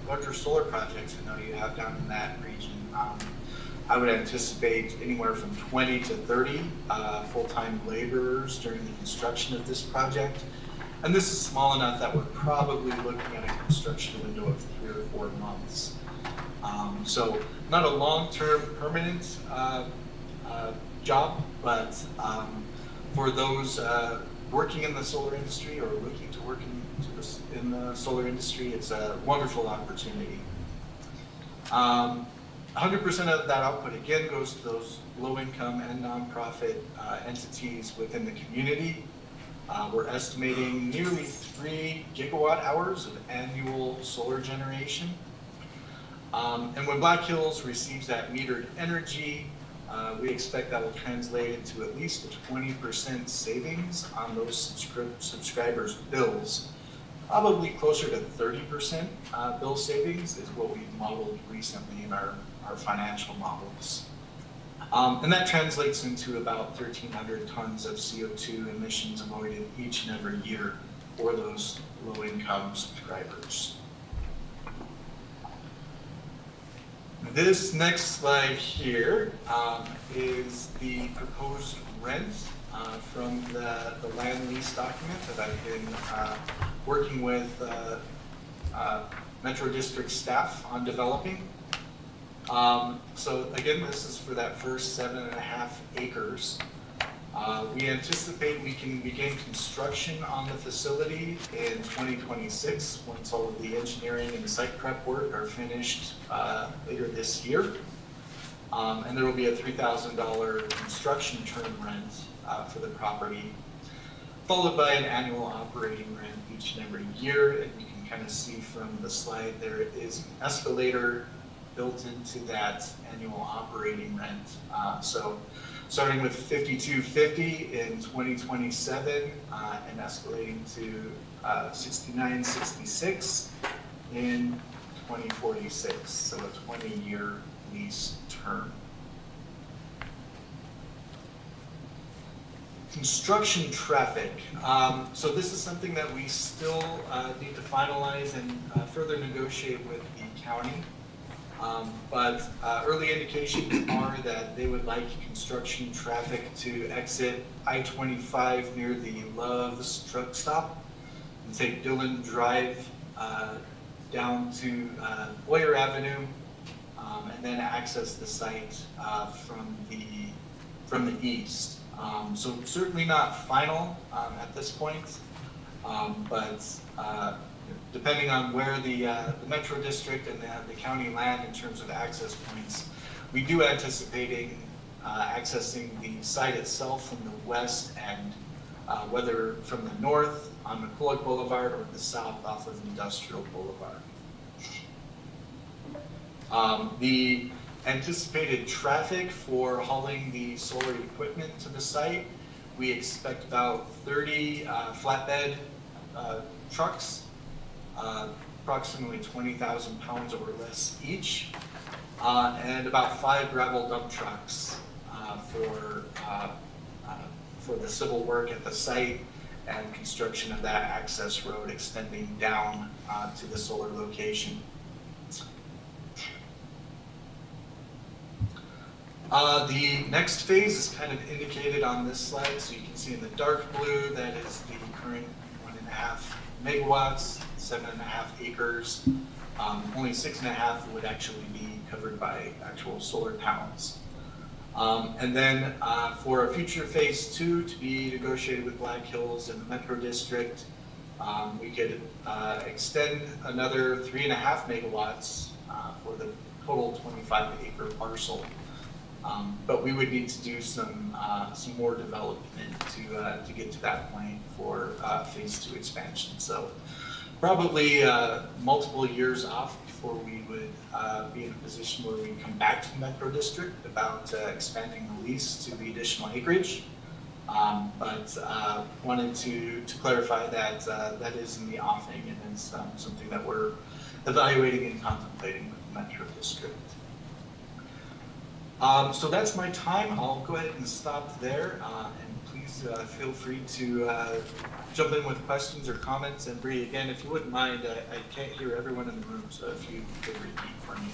[SPEAKER 13] larger solar projects I know you have down in that region. I would anticipate anywhere from 20 to 30 full-time laborers during the construction of this project. And this is small enough that we're probably looking at a construction window of 3 or 4 months. So not a long-term permanent job, but for those working in the solar industry or looking to work in the solar industry, it's a wonderful opportunity. 100% of that output, again, goes to those low-income and nonprofit entities within the community. We're estimating nearly 3 gigawatt hours of annual solar generation. And when Black Hills receives that metered energy, we expect that will translate into at least a 20% savings on those subscribers' bills. Probably closer to 30% bill savings is what we've modeled recently in our financial models. And that translates into about 1,300 tons of CO2 emissions avoided each and every year for those low-income subscribers. This next slide here is the proposed rent from the land lease document that I've been working with Metro District staff on developing. So again, this is for that first 7.5 acres. We anticipate we can begin construction on the facility in 2026 once all of the engineering and site prep work are finished later this year. And there will be a $3,000 construction term rent for the property, followed by an annual operating rent each and every year. And you can kind of see from the slide there is an escalator built into that annual operating rent. So starting with $52.50 in 2027 and escalating to $69.66 in 2046. So a 20-year lease term. Construction traffic. So this is something that we still need to finalize and further negotiate with the county. But early indications are that they would like construction traffic to exit I-25 near the Love's truck stop and take Dillon Drive down to Boyer Avenue and then access the site from the east. So certainly not final at this point, but depending on where the Metro District and the county land in terms of access points, we do anticipating accessing the site itself from the west end, whether from the north on McCulloch Boulevard or the south off of Industrial Boulevard. The anticipated traffic for hauling the solar equipment to the site, we expect about 30 flatbed trucks, approximately 20,000 pounds or less each, and about 5 gravel dump trucks for the civil work at the site and construction of that access road extending down to the solar location. The next phase is kind of indicated on this slide. So you can see in the dark blue, that is the current 1.5 megawatts, 7.5 acres. Only 6.5 would actually be covered by actual solar panels. And then for a future phase 2 to be negotiated with Black Hills and the Metro District, we could extend another 3.5 megawatts for the total 25-acre parcel. But we would need to do some more development to get to that point for phase 2 expansion. So probably multiple years off before we would be in a position where we come back to the Metro District about expanding the lease to the additional acreage. But wanted to clarify that that is in the offing and it's something that we're evaluating and contemplating with the Metro District. So that's my time. I'll go ahead and stop there, and please feel free to jump in with questions or comments. And Bree, again, if you wouldn't mind, I can't hear everyone in the room, so if you could repeat for me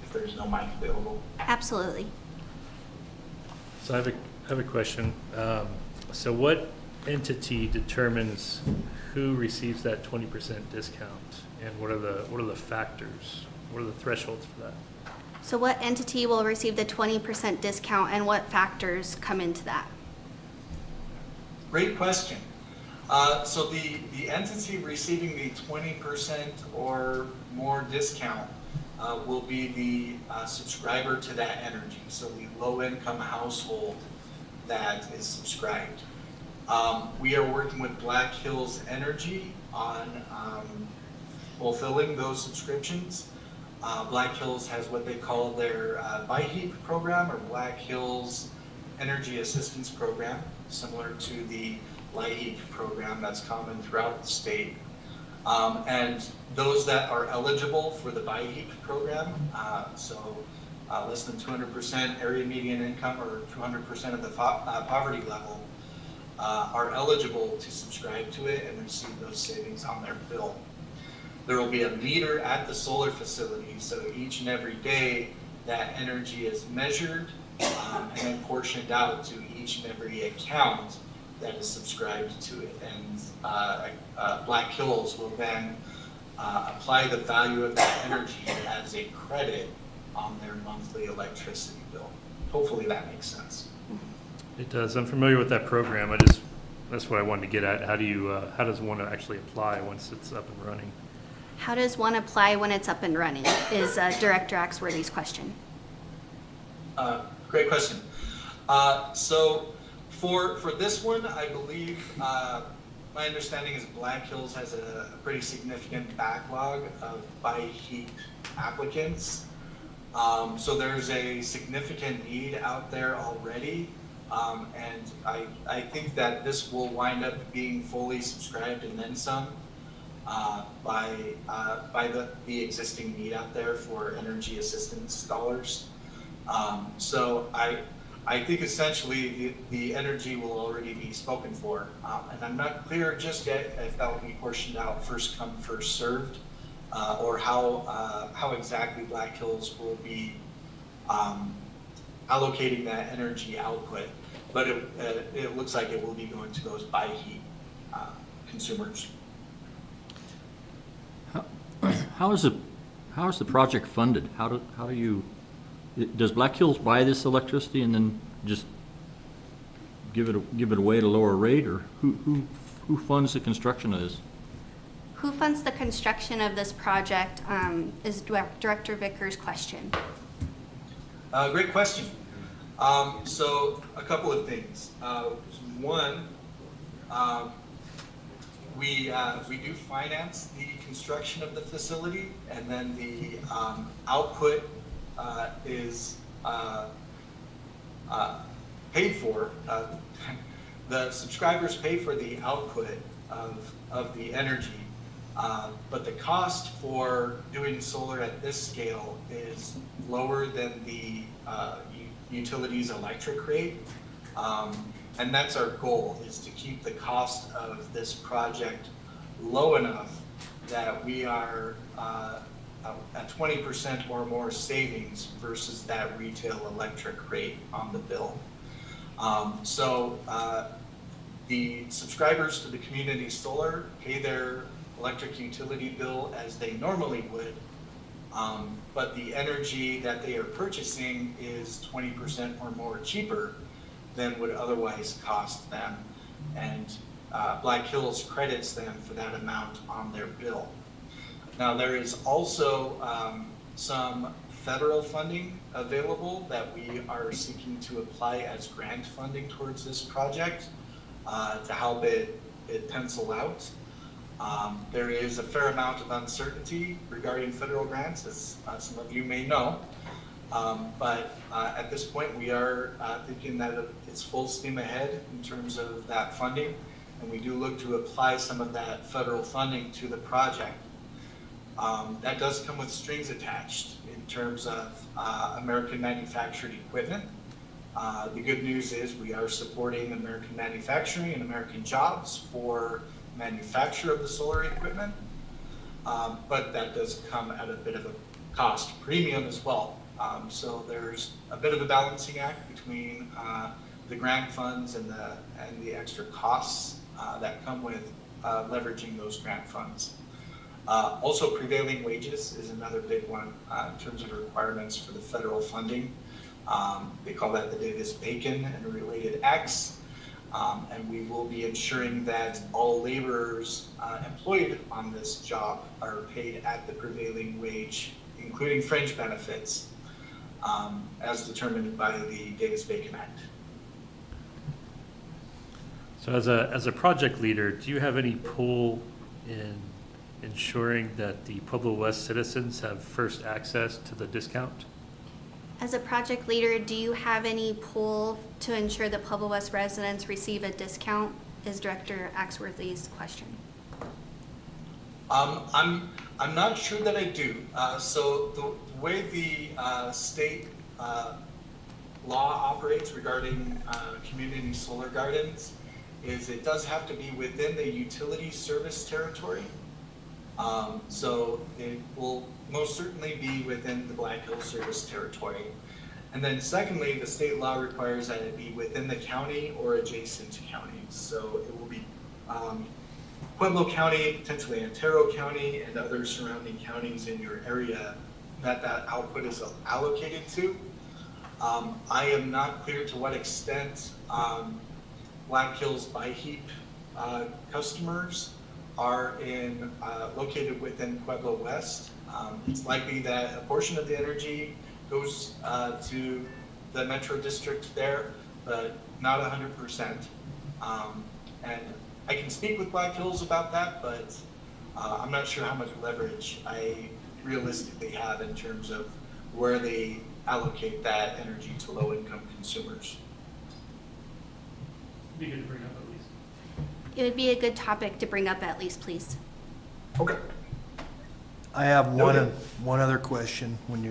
[SPEAKER 13] if there's no mic available.
[SPEAKER 2] Absolutely.
[SPEAKER 5] So I have a question. So what entity determines who receives that 20% discount, and what are the factors? What are the thresholds for that?
[SPEAKER 2] So what entity will receive the 20% discount and what factors come into that?
[SPEAKER 13] Great question. So the entity receiving the 20% or more discount will be the subscriber to that energy, so the low-income household that is subscribed. We are working with Black Hills Energy on fulfilling those subscriptions. Black Hills has what they call their BIHEAP program, or Black Hills Energy Assistance Program, similar to the LIHEAP program that's common throughout the state. And those that are eligible for the BIHEAP program, so less than 200% area median income or 200% of the poverty level, are eligible to subscribe to it and receive those savings on their bill. There will be a meter at the solar facility, so each and every day that energy is measured and then portioned out to each and every account that is subscribed to it. And Black Hills will then apply the value of that energy as a credit on their monthly electricity bill. Hopefully that makes sense.
[SPEAKER 5] It does. I'm familiar with that program. That's what I wanted to get at. How does one actually apply once it's up and running?
[SPEAKER 2] How does one apply when it's up and running is Director Axworthy's question.
[SPEAKER 13] Great question. So for this one, I believe my understanding is Black Hills has a pretty significant backlog of by-heat applicants. So there's a significant need out there already. And I think that this will wind up being fully subscribed and then some by the existing need out there for energy assistance dollars. So I think essentially the energy will already be spoken for. And I'm not clear just yet if that will be portioned out first come, first served, or how exactly Black Hills will be allocating that energy output. But it looks like it will be going to those by-heat consumers.
[SPEAKER 6] How is the project funded? Does Black Hills buy this electricity and then just give it away at a lower rate, or who funds the construction of this?
[SPEAKER 2] Who funds the construction of this project is Director Vickers' question.
[SPEAKER 13] Great question. So a couple of things. One, we do finance the construction of the facility, and then the output is paid for. The subscribers pay for the output of the energy, but the cost for doing solar at this scale is lower than the utilities electric rate. And that's our goal, is to keep the cost of this project low enough that we are at 20% or more savings versus that retail electric rate on the bill. So the subscribers to the community solar pay their electric utility bill as they normally would, but the energy that they are purchasing is 20% or more cheaper than would otherwise cost them, and Black Hills credits them for that amount on their bill. Now, there is also some federal funding available that we are seeking to apply as grant funding towards this project to help it pencil out. There is a fair amount of uncertainty regarding federal grants, as some of you may know. But at this point, we are thinking that it's full steam ahead in terms of that funding, and we do look to apply some of that federal funding to the project. That does come with strings attached in terms of American manufactured equipment. The good news is we are supporting American manufacturing and American jobs for manufacture of the solar equipment, but that does come at a bit of a cost premium as well. So there's a bit of a balancing act between the grant funds and the extra costs that come with leveraging those grant funds. Also, prevailing wages is another big one in terms of requirements for the federal funding. They call that the Davis-Bacon and related acts. And we will be ensuring that all laborers employed on this job are paid at the prevailing wage, including fringe benefits, as determined by the Davis-Bacon Act.
[SPEAKER 5] So as a project leader, do you have any pull in ensuring that the Pueblo West citizens have first access to the discount?
[SPEAKER 2] As a project leader, do you have any pull to ensure that Pueblo West residents receive a discount? Is Director Axworthy's question.
[SPEAKER 13] I'm not sure that I do. So the way the state law operates regarding community solar gardens is it does have to be within the utility service territory. So it will most certainly be within the Black Hills Service territory. And then secondly, the state law requires that it be within the county or adjacent counties. So it will be Pueblo County, potentially Antero County, and other surrounding counties in your area that output is allocated to. I am not clear to what extent Black Hills by heap customers are located within Pueblo West. It's likely that a portion of the energy goes to the metro district there, but not 100%. And I can speak with Black Hills about that, but I'm not sure how much leverage I realistically have in terms of where they allocate that energy to low-income consumers.
[SPEAKER 5] Be good to bring up at least.
[SPEAKER 2] It would be a good topic to bring up at least, please.
[SPEAKER 13] Okay.
[SPEAKER 4] I have
[SPEAKER 13] Noted.
[SPEAKER 4] one other question when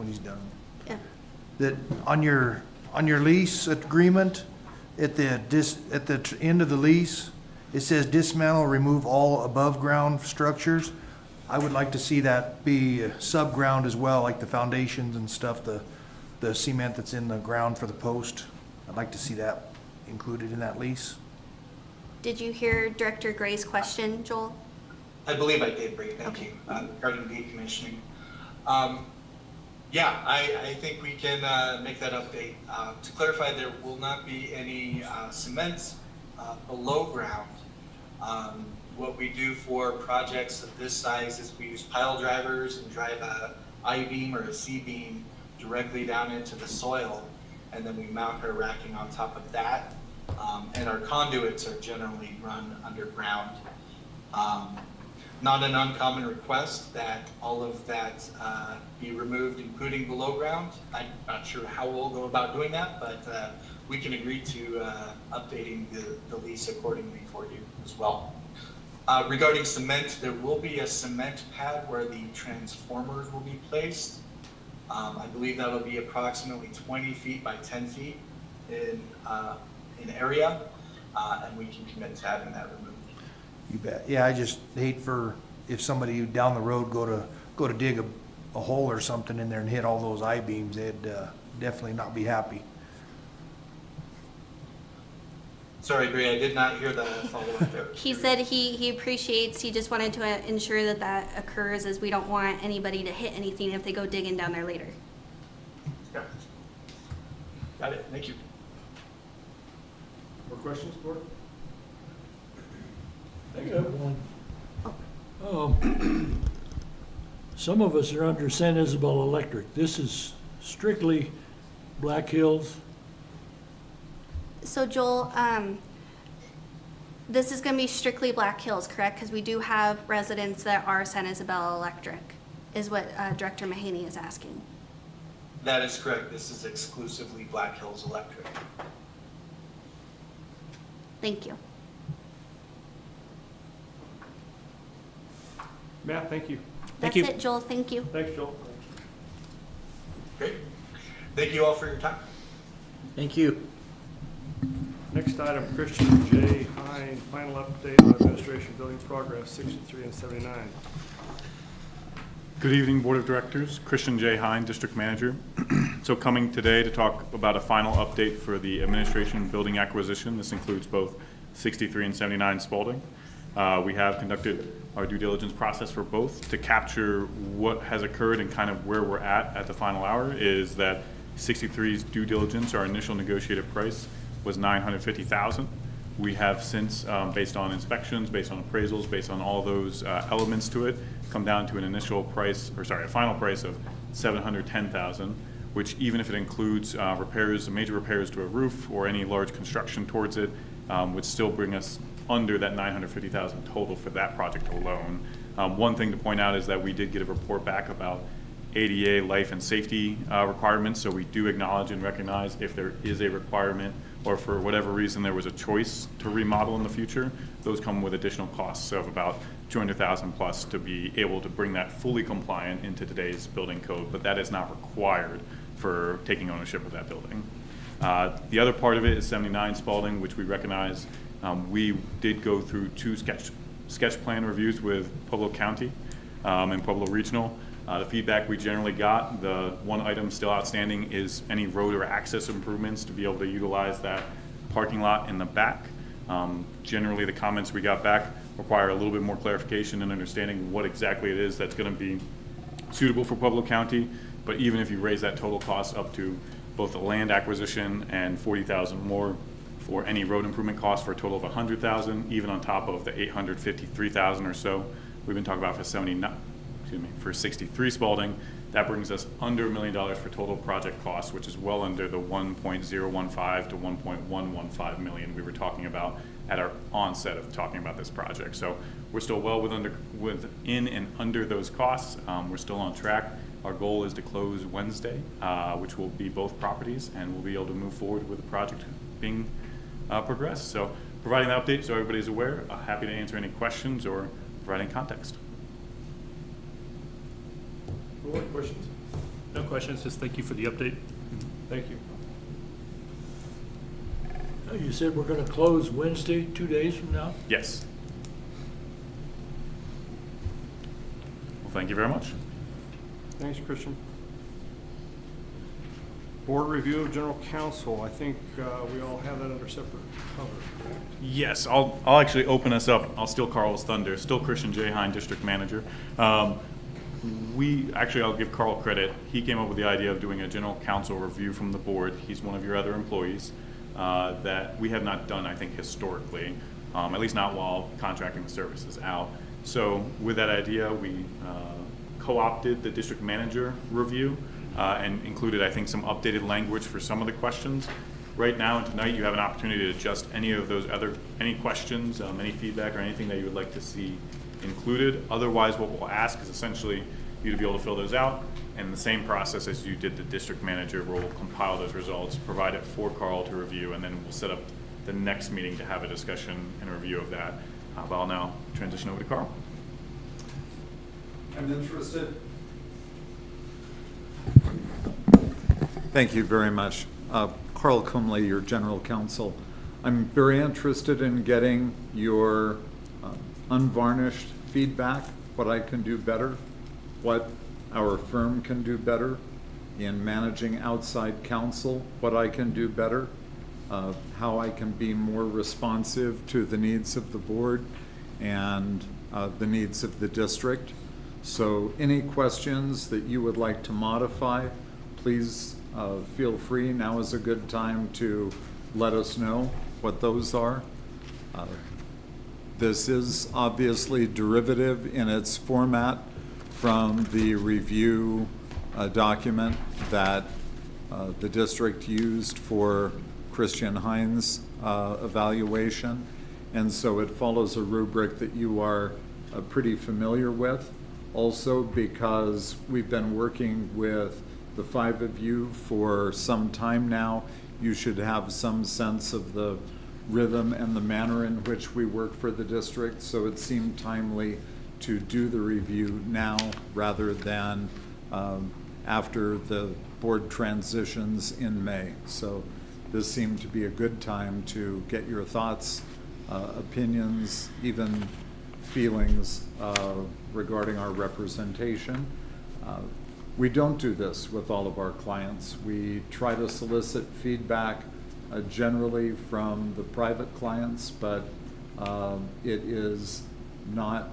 [SPEAKER 4] he's done.
[SPEAKER 2] Yeah.
[SPEAKER 4] That on your lease agreement, at the end of the lease, it says dismantle, remove all above ground structures. I would like to see that be sub-ground as well, like the foundations and stuff, the cement that's in the ground for the post. I'd like to see that included in that lease.
[SPEAKER 2] Did you hear Director Gray's question, Joel?
[SPEAKER 13] I believe I did, Bree, thank you, regarding decommissioning. Yeah, I think we can make that update. To clarify, there will not be any cement below ground. What we do for projects of this size is we use pile drivers and drive a I-beam or a C-beam directly down into the soil, and then we mount our racking on top of that. And our conduits are generally run underground. Not an uncommon request that all of that be removed, including below ground. I'm not sure how we'll go about doing that, but we can agree to updating the lease accordingly for you as well. Regarding cement, there will be a cement pad where the transformers will be placed. I believe that'll be approximately 20 feet by 10 feet in area, and we can commit to having that removed.
[SPEAKER 4] You bet. Yeah, I just hate for if somebody down the road go to dig a hole or something in there and hit all those I-beams, they'd definitely not be happy.
[SPEAKER 13] Sorry, Bree, I did not hear the follow-up there.
[SPEAKER 2] He said he appreciates, he just wanted to ensure that that occurs, as we don't want anybody to hit anything if they go digging down there later.
[SPEAKER 13] Yeah. Got it, thank you.
[SPEAKER 1] More questions, board?
[SPEAKER 7] I got one. Some of us are under San Isabel Electric. This is strictly Black Hills.
[SPEAKER 2] So Joel, this is gonna be strictly Black Hills, correct? Because we do have residents that are San Isabel Electric, is what Director Mahaney is asking.
[SPEAKER 13] That is correct. This is exclusively Black Hills Electric.
[SPEAKER 2] Thank you.
[SPEAKER 1] Matt, thank you.
[SPEAKER 2] That's
[SPEAKER 12] you.
[SPEAKER 2] it, Joel, thank you.
[SPEAKER 1] Thanks, Joel.
[SPEAKER 13] Great. Thank you all for your time.
[SPEAKER 6] Thank you.
[SPEAKER 1] Next item, Christian J. Hine, final update on administration building progress, 63 and 79.
[SPEAKER 8] Good evening, Board of Directors. Christian J. Hine, District Manager. So coming today to talk about a final update for the administration building acquisition. This includes both 63 and 79 Spalding. We have conducted our due diligence process for both to capture what has occurred and kind of where we're at the final hour is that 63's due diligence, our initial negotiated price was $950,000. We have since, based on inspections, based on appraisals, based on all those elements to it, come down to an initial price, or sorry, a final price of $710,000, which even if it includes repairs, major repairs to a roof or any large construction towards it, would still bring us under that $950,000 total for that project alone. One thing to point out is that we did get a report back about ADA life and safety requirements, so we do acknowledge and recognize if there is a requirement or for whatever reason there was a choice to remodel in the future, those come with additional costs of about $200,000 plus to be able to bring that fully compliant into today's building code, but that is not required for taking ownership of that building. The other part of it is 79 Spalding, which we recognize. We did go through two sketch plan reviews with Pueblo County. in Pueblo Regional. The feedback we generally got, the one item still outstanding is any road or access improvements to be able to utilize that parking lot in the back. Generally, the comments we got back require a little bit more clarification and understanding what exactly it is that's going to be suitable for Pueblo County. But even if you raise that total cost up to both the land acquisition and $40,000 more for any road improvement cost for a total of $100,000, even on top of the $853,000 or so we've been talking about for 63 Spalding, that brings us under $1 million for total project costs, which is well under the 1.015 to 1.115 million we were talking about at our onset of talking about this project. So we're still well within and under those costs. We're still on track. Our goal is to close Wednesday, which will be both properties, and we'll be able to move forward with the project being progressed. So providing that update so everybody's aware, happy to answer any questions or provide any context.
[SPEAKER 1] Board questions?
[SPEAKER 5] No questions, just thank you for the update.
[SPEAKER 1] Thank you.
[SPEAKER 7] You said we're gonna close Wednesday, 2 days from now?
[SPEAKER 8] Yes. Well, thank you very much.
[SPEAKER 1] Thanks, Christian. Board review of general counsel. I think we all have that under separate cover, correct?
[SPEAKER 8] Yes, I'll actually open us up. I'll steal Carl's thunder. Still Christian J. Hine, district manager. I'll give Carl credit. He came up with the idea of doing a general counsel review from the board. He's one of your other employees that we have not done, I think, historically, at least not while contracting the services out. So with that idea, we co-opted the district manager review and included, I think, some updated language for some of the questions. Right now and tonight, you have an opportunity to adjust any of those any questions, any feedback, or anything that you would like to see included. Otherwise, what we'll ask is essentially you to be able to fill those out, and the same process as you did the district manager, we'll compile those results, provide it for Carl to review, and then we'll set up the next meeting to have a discussion and a review of that. But I'll now transition over to Carl.
[SPEAKER 3] I'm interested. Thank you very much. Carl Cumley, your general counsel. I'm very interested in getting your unvarnished feedback, what I can do better, what our firm can do better in managing outside counsel, what I can do better, how I can be more responsive to the needs of the board and the needs of the district. So any questions that you would like to modify, please feel free. Now is a good time to let us know what those are. This is obviously derivative in its format from the review document that the district used for Christian Hine's evaluation. And so it follows a rubric that you are pretty familiar with. Also, because we've been working with the 5 of you for some time now, you should have some sense of the rhythm and the manner in which we work for the district. So it seemed timely to do the review now rather than after the board transitions in May. So this seemed to be a good time to get your thoughts, opinions, even feelings regarding our representation. We don't do this with all of our clients. We try to solicit feedback generally from the private clients, but it is not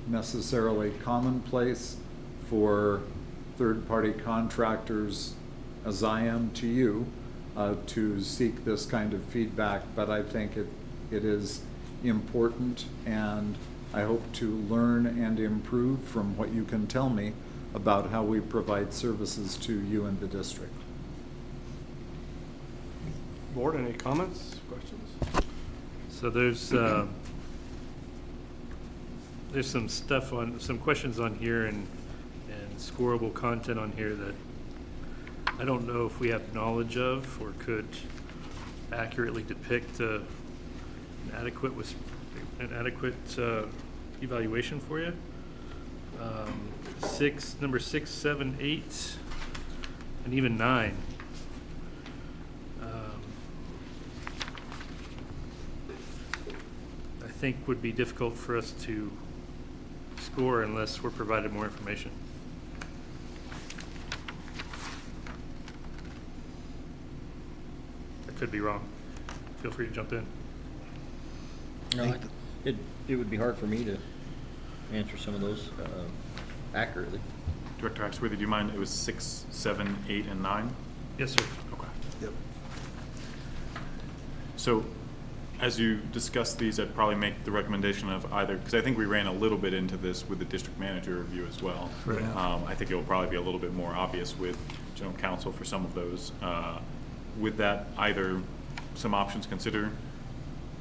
[SPEAKER 3] necessarily commonplace for third-party contractors, as I am to you, to seek this kind of feedback. But I think it is important, and I hope to learn and improve from what you can tell me about how we provide services to you and the district.
[SPEAKER 1] Board, any comments, questions?
[SPEAKER 5] So there's some stuff some questions on here and scoreable content on here that I don't know if we have knowledge of or could accurately depict an adequate evaluation for you. Number 6, 7, 8, and even 9. I think would be difficult for us to or unless we're provided more information. I could be wrong. Feel free to jump in.
[SPEAKER 6] It would be hard for me to answer some of those accurately.
[SPEAKER 8] Director Axworthy, do you mind? It was 6, 7, 8, and 9?
[SPEAKER 5] Yes, sir.
[SPEAKER 8] Okay.
[SPEAKER 4] Yep.
[SPEAKER 8] So, as you discuss these, I'd probably make the recommendation of either, because I think we ran a little bit into this with the district manager review as well.
[SPEAKER 5] Right.
[SPEAKER 8] I think it will probably be a little bit more obvious with general counsel for some of those. With that, either some options consider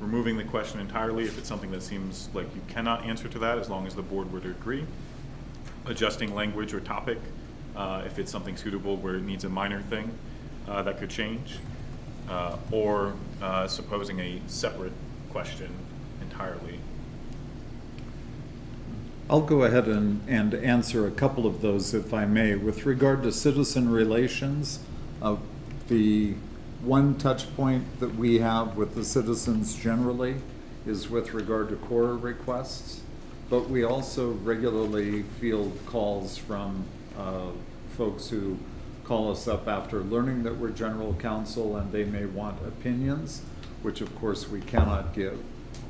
[SPEAKER 8] removing the question entirely if it's something that seems like you cannot answer to that, as long as the board were to agree. Adjusting language or topic if it's something suitable where it needs a minor thing that could change. Or supposing a separate question entirely.
[SPEAKER 3] I'll go ahead and answer a couple of those if I may. With regard to citizen relations, the one touch point that we have with the citizens generally is with regard to core requests, but we also regularly field calls from folks who call us up after learning that we're general counsel and they may want opinions, which of course we cannot give,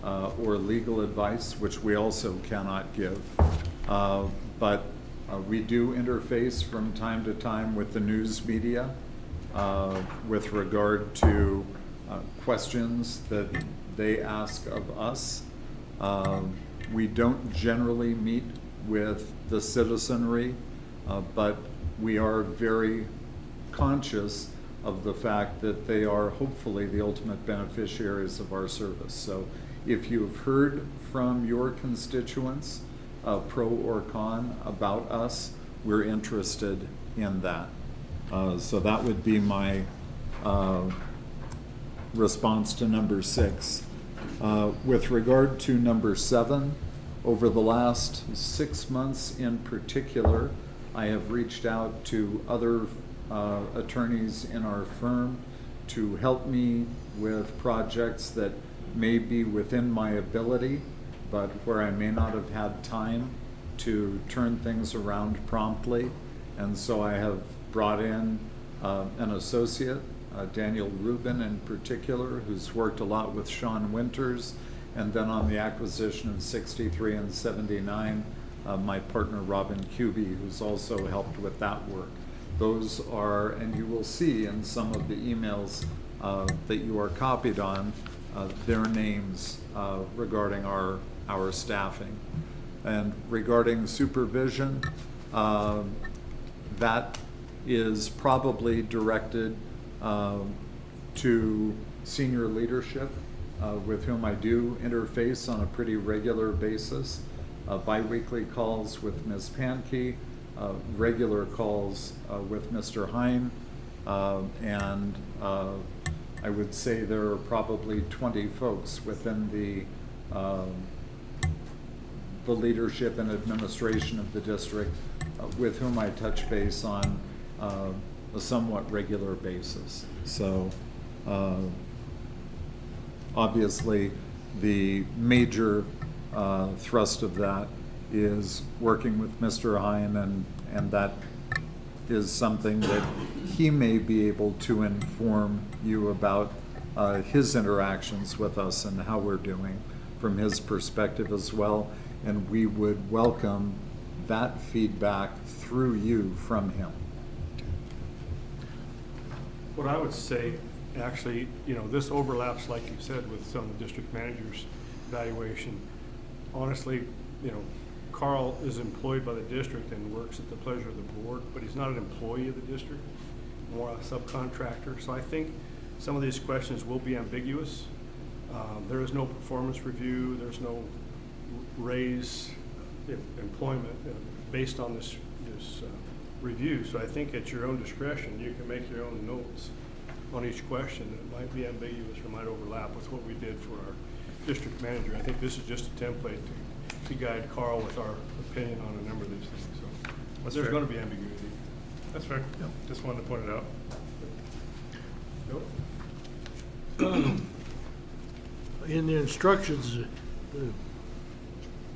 [SPEAKER 3] or legal advice, which we also cannot give. But we do interface from time to time with the news media with regard to questions that they ask of us. We don't generally meet with the citizenry, but we are very conscious of the fact that they are hopefully the ultimate beneficiaries of our service. So if you've heard from your constituents, pro or con, about us, we're interested in that. So that would be my response to number 6. With regard to number 7, over the last 6 months in particular, I have reached out to other attorneys in our firm to help me with projects that may be within my ability, but where I may not have had time to turn things around promptly. And so I have brought in an associate, Daniel Rubin in particular, who's worked a lot with Sean Winters, and then on the acquisition of 63 and 79, my partner Robin Cuby, who's also helped with that work. Those are, and you will see in some of the emails that you are copied on, their names regarding our staffing. And regarding supervision, that is probably directed to senior leadership with whom I do interface on a pretty regular basis. Bi-weekly calls with Ms. Pankey, regular calls with Mr. Hine, and I would say there are probably 20 folks within the leadership and administration of the district with whom I touch base on a somewhat regular basis. So obviously the major thrust of that is working with Mr. Hine, and that is something that he may be able to inform you about his interactions with us and how we're doing from his perspective as well. And we would welcome that feedback through you from him.
[SPEAKER 1] What I would say, actually, this overlaps, like you said, with some of the district managers' evaluation. Honestly, Carl is employed by the district and works at the pleasure of the board, but he's not an employee of the district, more a subcontractor. So I think some of these questions will be ambiguous. There is no performance review. There's no raise employment based on this review. So I think at your own discretion, you can make your own notes on each question. It might be ambiguous or might overlap with what we did for our district manager. I think this is just a template to guide Carl with our opinion on a number of these things. So there's going to be ambiguity.
[SPEAKER 5] That's fair.
[SPEAKER 1] Yep.
[SPEAKER 5] Just wanted to point it out.
[SPEAKER 1] Nope.
[SPEAKER 7] In the instructions,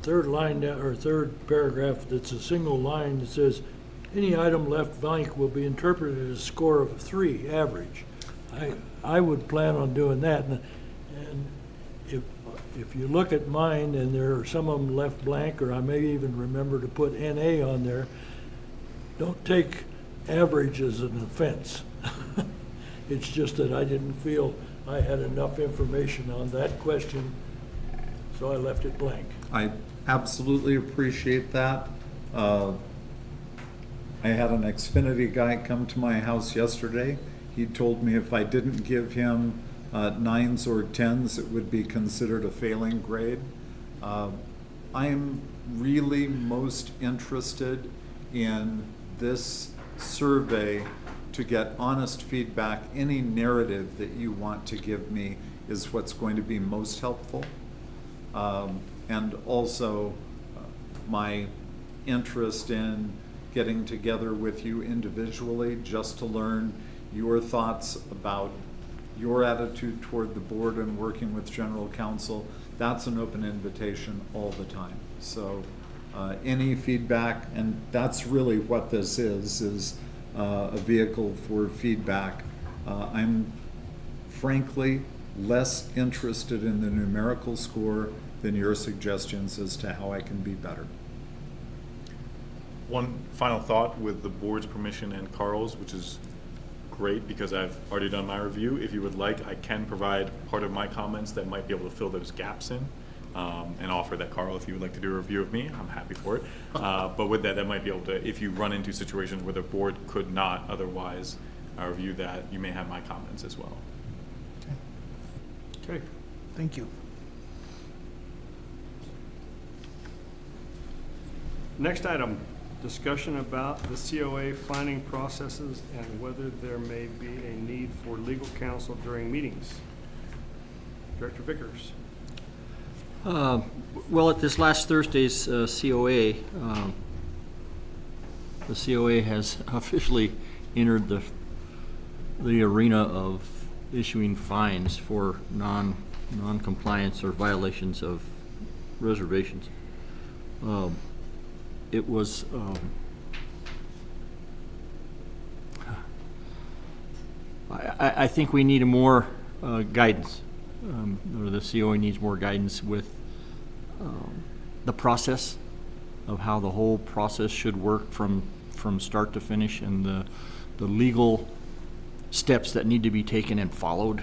[SPEAKER 7] third line, or third paragraph, that's a single line that says, any item left blank will be interpreted as a score of 3, average. I would plan on doing that, and if you look at mine, and there are some of them left blank, or I may even remember to put NA on there, don't take average as an offense. It's just that I didn't feel I had enough information on that question, so I left it blank.
[SPEAKER 3] I absolutely appreciate that. I had an Xfinity guy come to my house yesterday. He told me if I didn't give him 9s or 10s, it would be considered a failing grade. I am really most interested in this survey to get honest feedback. Any narrative that you want to give me is what's going to be most helpful. And also my interest in getting together with you individually just to learn your thoughts about your attitude toward the board and working with general counsel. That's an open invitation all the time. So any feedback, and that's really what this is a vehicle for feedback. I'm frankly less interested in the numerical score than your suggestions as to how I can be better.
[SPEAKER 8] One final thought with the board's permission and Carl's, which is great because I've already done my review. If you would like, I can provide part of my comments that might be able to fill those gaps in, and offer that, Carl, if you would like to do a review of me, I'm happy for it. But with that might be able to, if you run into situations where the board could not otherwise review that, you may have my comments as well.
[SPEAKER 1] Okay.
[SPEAKER 4] Thank you.
[SPEAKER 1] Next item, discussion about the COA finding processes and whether there may be a need for legal counsel during meetings. Director Vickers.
[SPEAKER 6] Well, at this last Thursday's COA, the COA has officially entered the arena of issuing fines for non-compliance or violations of reservations. It was I think we need more guidance, or the COA needs more guidance with the process of how the whole process should work from start to finish, and the legal steps that need to be taken and followed.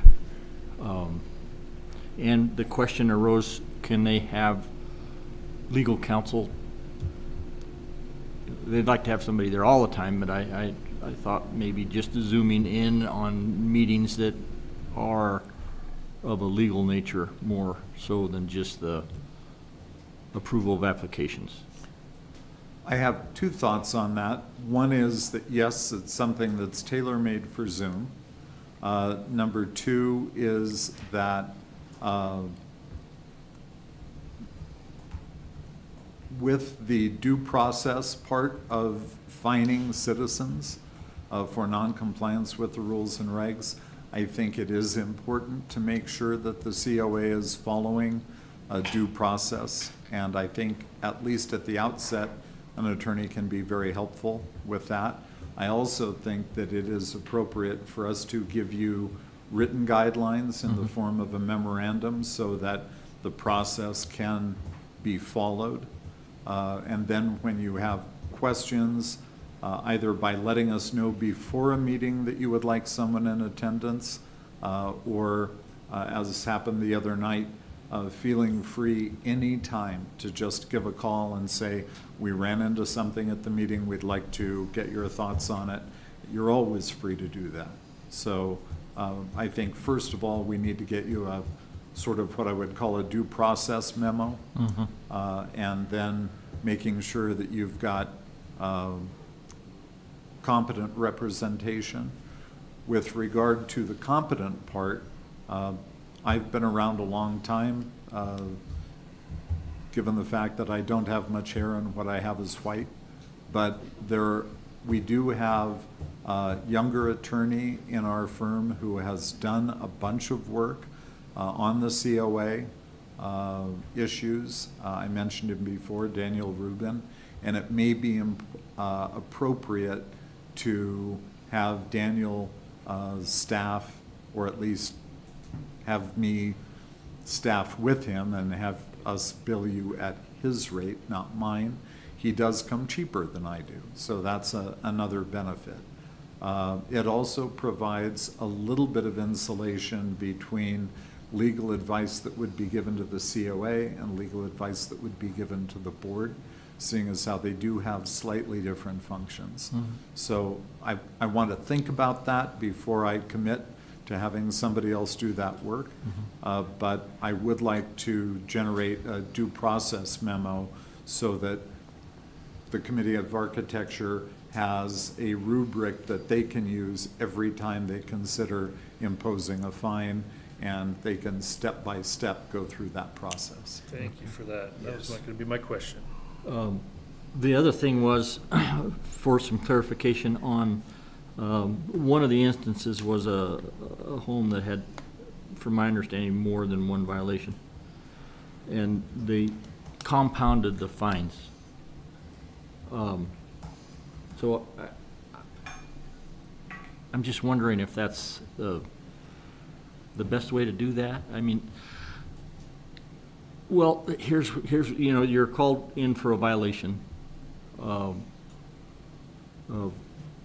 [SPEAKER 6] And the question arose, can they have legal counsel? They'd like to have somebody there all the time, but I thought maybe just zooming in on meetings that are of a legal nature more so than just the approval of applications.
[SPEAKER 3] I have two thoughts on that. One is that yes, it's something that's tailor-made for Zoom. Number two is that with the due process part of fining citizens for non-compliance with the rules and regs, I think it is important to make sure that the COA is following a due process. And I think, at least at the outset, an attorney can be very helpful with that. I also think that it is appropriate for us to give you written guidelines in the form of a memorandum so that the process can be followed. And then when you have questions, either by letting us know before a meeting that you would like someone in attendance, or as happened the other night, feeling free anytime to just give a call and say, we ran into something at the meeting, we'd like to get your thoughts on it. You're always free to do that. So I think first of all, we need to get you a sort of what I would call a due process memo, and then making sure that you've got competent representation. With regard to the competent part, I've been around a long time, given the fact that I don't have much hair and what I have is white, but we do have a younger attorney in our firm who has done a bunch of work on the COA. issues. I mentioned him before, Daniel Rubin, and it may be appropriate to have Daniel staff, or at least have me staff with him and have us bill you at his rate, not mine. He does come cheaper than I do, so that's another benefit. It also provides a little bit of insulation between legal advice that would be given to the COA and legal advice that would be given to the board, seeing as how they do have slightly different functions. So I want to think about that before I commit to having somebody else do that work. But I would like to generate a due process memo so that the Committee of Architecture has a rubric that they can use every time they consider imposing a fine, and they can step by step go through that process.
[SPEAKER 5] Thank you for that. That was not going to be my question.
[SPEAKER 6] The other thing was, for some clarification on, one of the instances was a home that had, from my understanding, more than one violation. And they compounded the fines. So I'm just wondering if that's the best way to do that. I mean, well, here's you know, you're called in for a violation of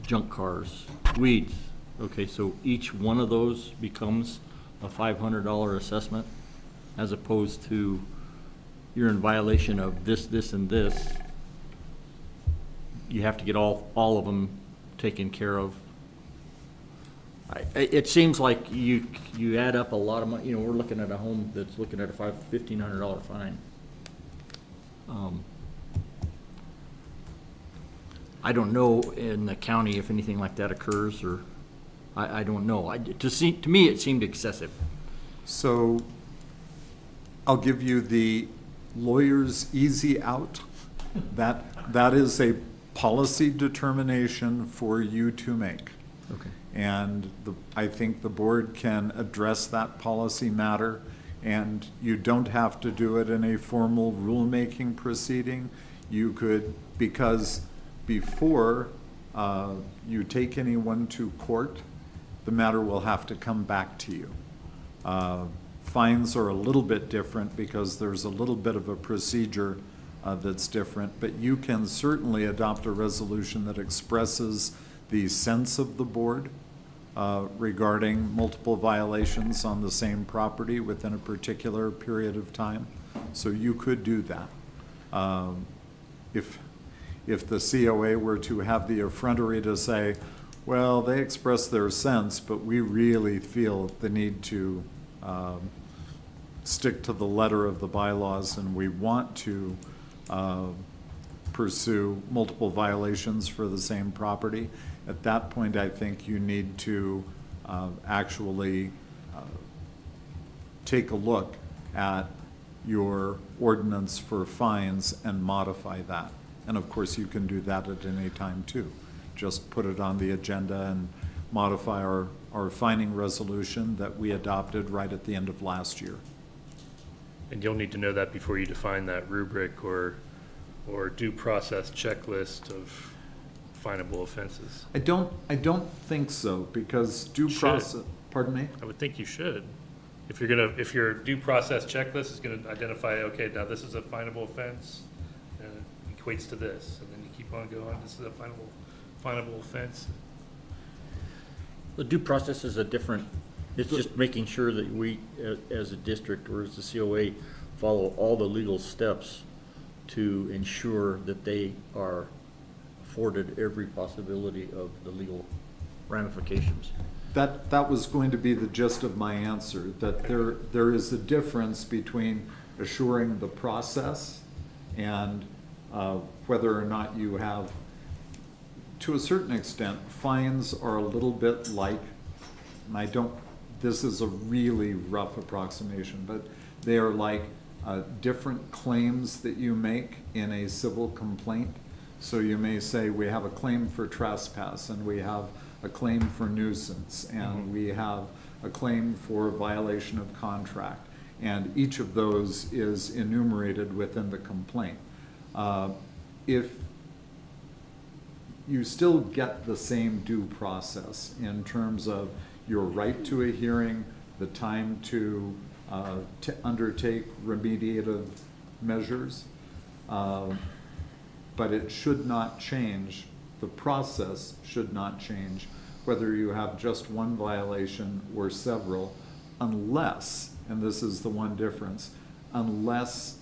[SPEAKER 6] junk cars, weeds. Okay, so each one of those becomes a $500 assessment, as opposed to you're in violation of this, this, and this. You have to get all of them taken care of. It seems like you add up a lot of money. You know, we're looking at a home that's looking at a $1,500 fine. I don't know in the county if anything like that occurs, or I don't know. To me, it seemed excessive.
[SPEAKER 3] So I'll give you the lawyer's easy out. That is a policy determination for you to make.
[SPEAKER 6] Okay.
[SPEAKER 3] And I think the board can address that policy matter, and you don't have to do it in a formal rulemaking proceeding. You could, because before you take anyone to court, the matter will have to come back to you. Fines are a little bit different because there's a little bit of a procedure that's different, but you can certainly adopt a resolution that expresses the sense of the board regarding multiple violations on the same property within a particular period of time. So you could do that. If the COA were to have the effrontery to say, well, they express their sense, but we really feel the need to stick to the letter of the bylaws, and we want to pursue multiple violations for the same property. At that point, I think you need to actually take a look at your ordinance for fines and modify that. And of course, you can do that at any time too. Just put it on the agenda and modify our fining resolution that we adopted right at the end of last year.
[SPEAKER 5] And you'll need to know that before you define that rubric or due process checklist of finable offenses.
[SPEAKER 3] I don't think so, because due
[SPEAKER 5] Should.
[SPEAKER 3] process, pardon me?
[SPEAKER 5] I would think you should. If your due process checklist is gonna identify, okay, now this is a finable offense, and it equates to this, and then you keep on going, this is a finable offense.
[SPEAKER 6] The due process is a different, it's just making sure that we, as a district or as the COA, follow all the legal steps to ensure that they are afforded every possibility of the legal ramifications.
[SPEAKER 3] That was going to be the gist of my answer, that there is a difference between assuring the process and whether or not you have, to a certain extent, fines are a little bit like, and this is a really rough approximation, but they are like different claims that you make in a civil complaint. So you may say, we have a claim for trespass, and we have a claim for nuisance, and we have a claim for violation of contract. And each of those is enumerated within the complaint. If you still get the same due process in terms of your right to a hearing, the time to undertake remediative measures, but it should not change, the process should not change whether you have just one violation or several, unless, and this is the one difference, unless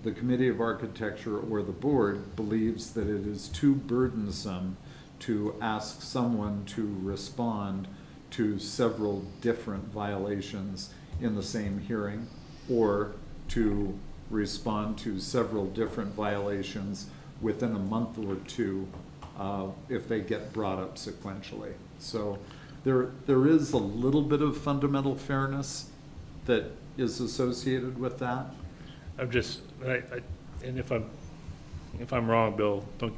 [SPEAKER 3] the Committee of Architecture or the board believes that it is too burdensome to ask someone to respond to several different violations in the same hearing, or to respond to several different violations within a month or two if they get brought up sequentially. So there is a little bit of fundamental fairness that is associated with that.
[SPEAKER 5] I'm just, and if I'm wrong, Bill, don't,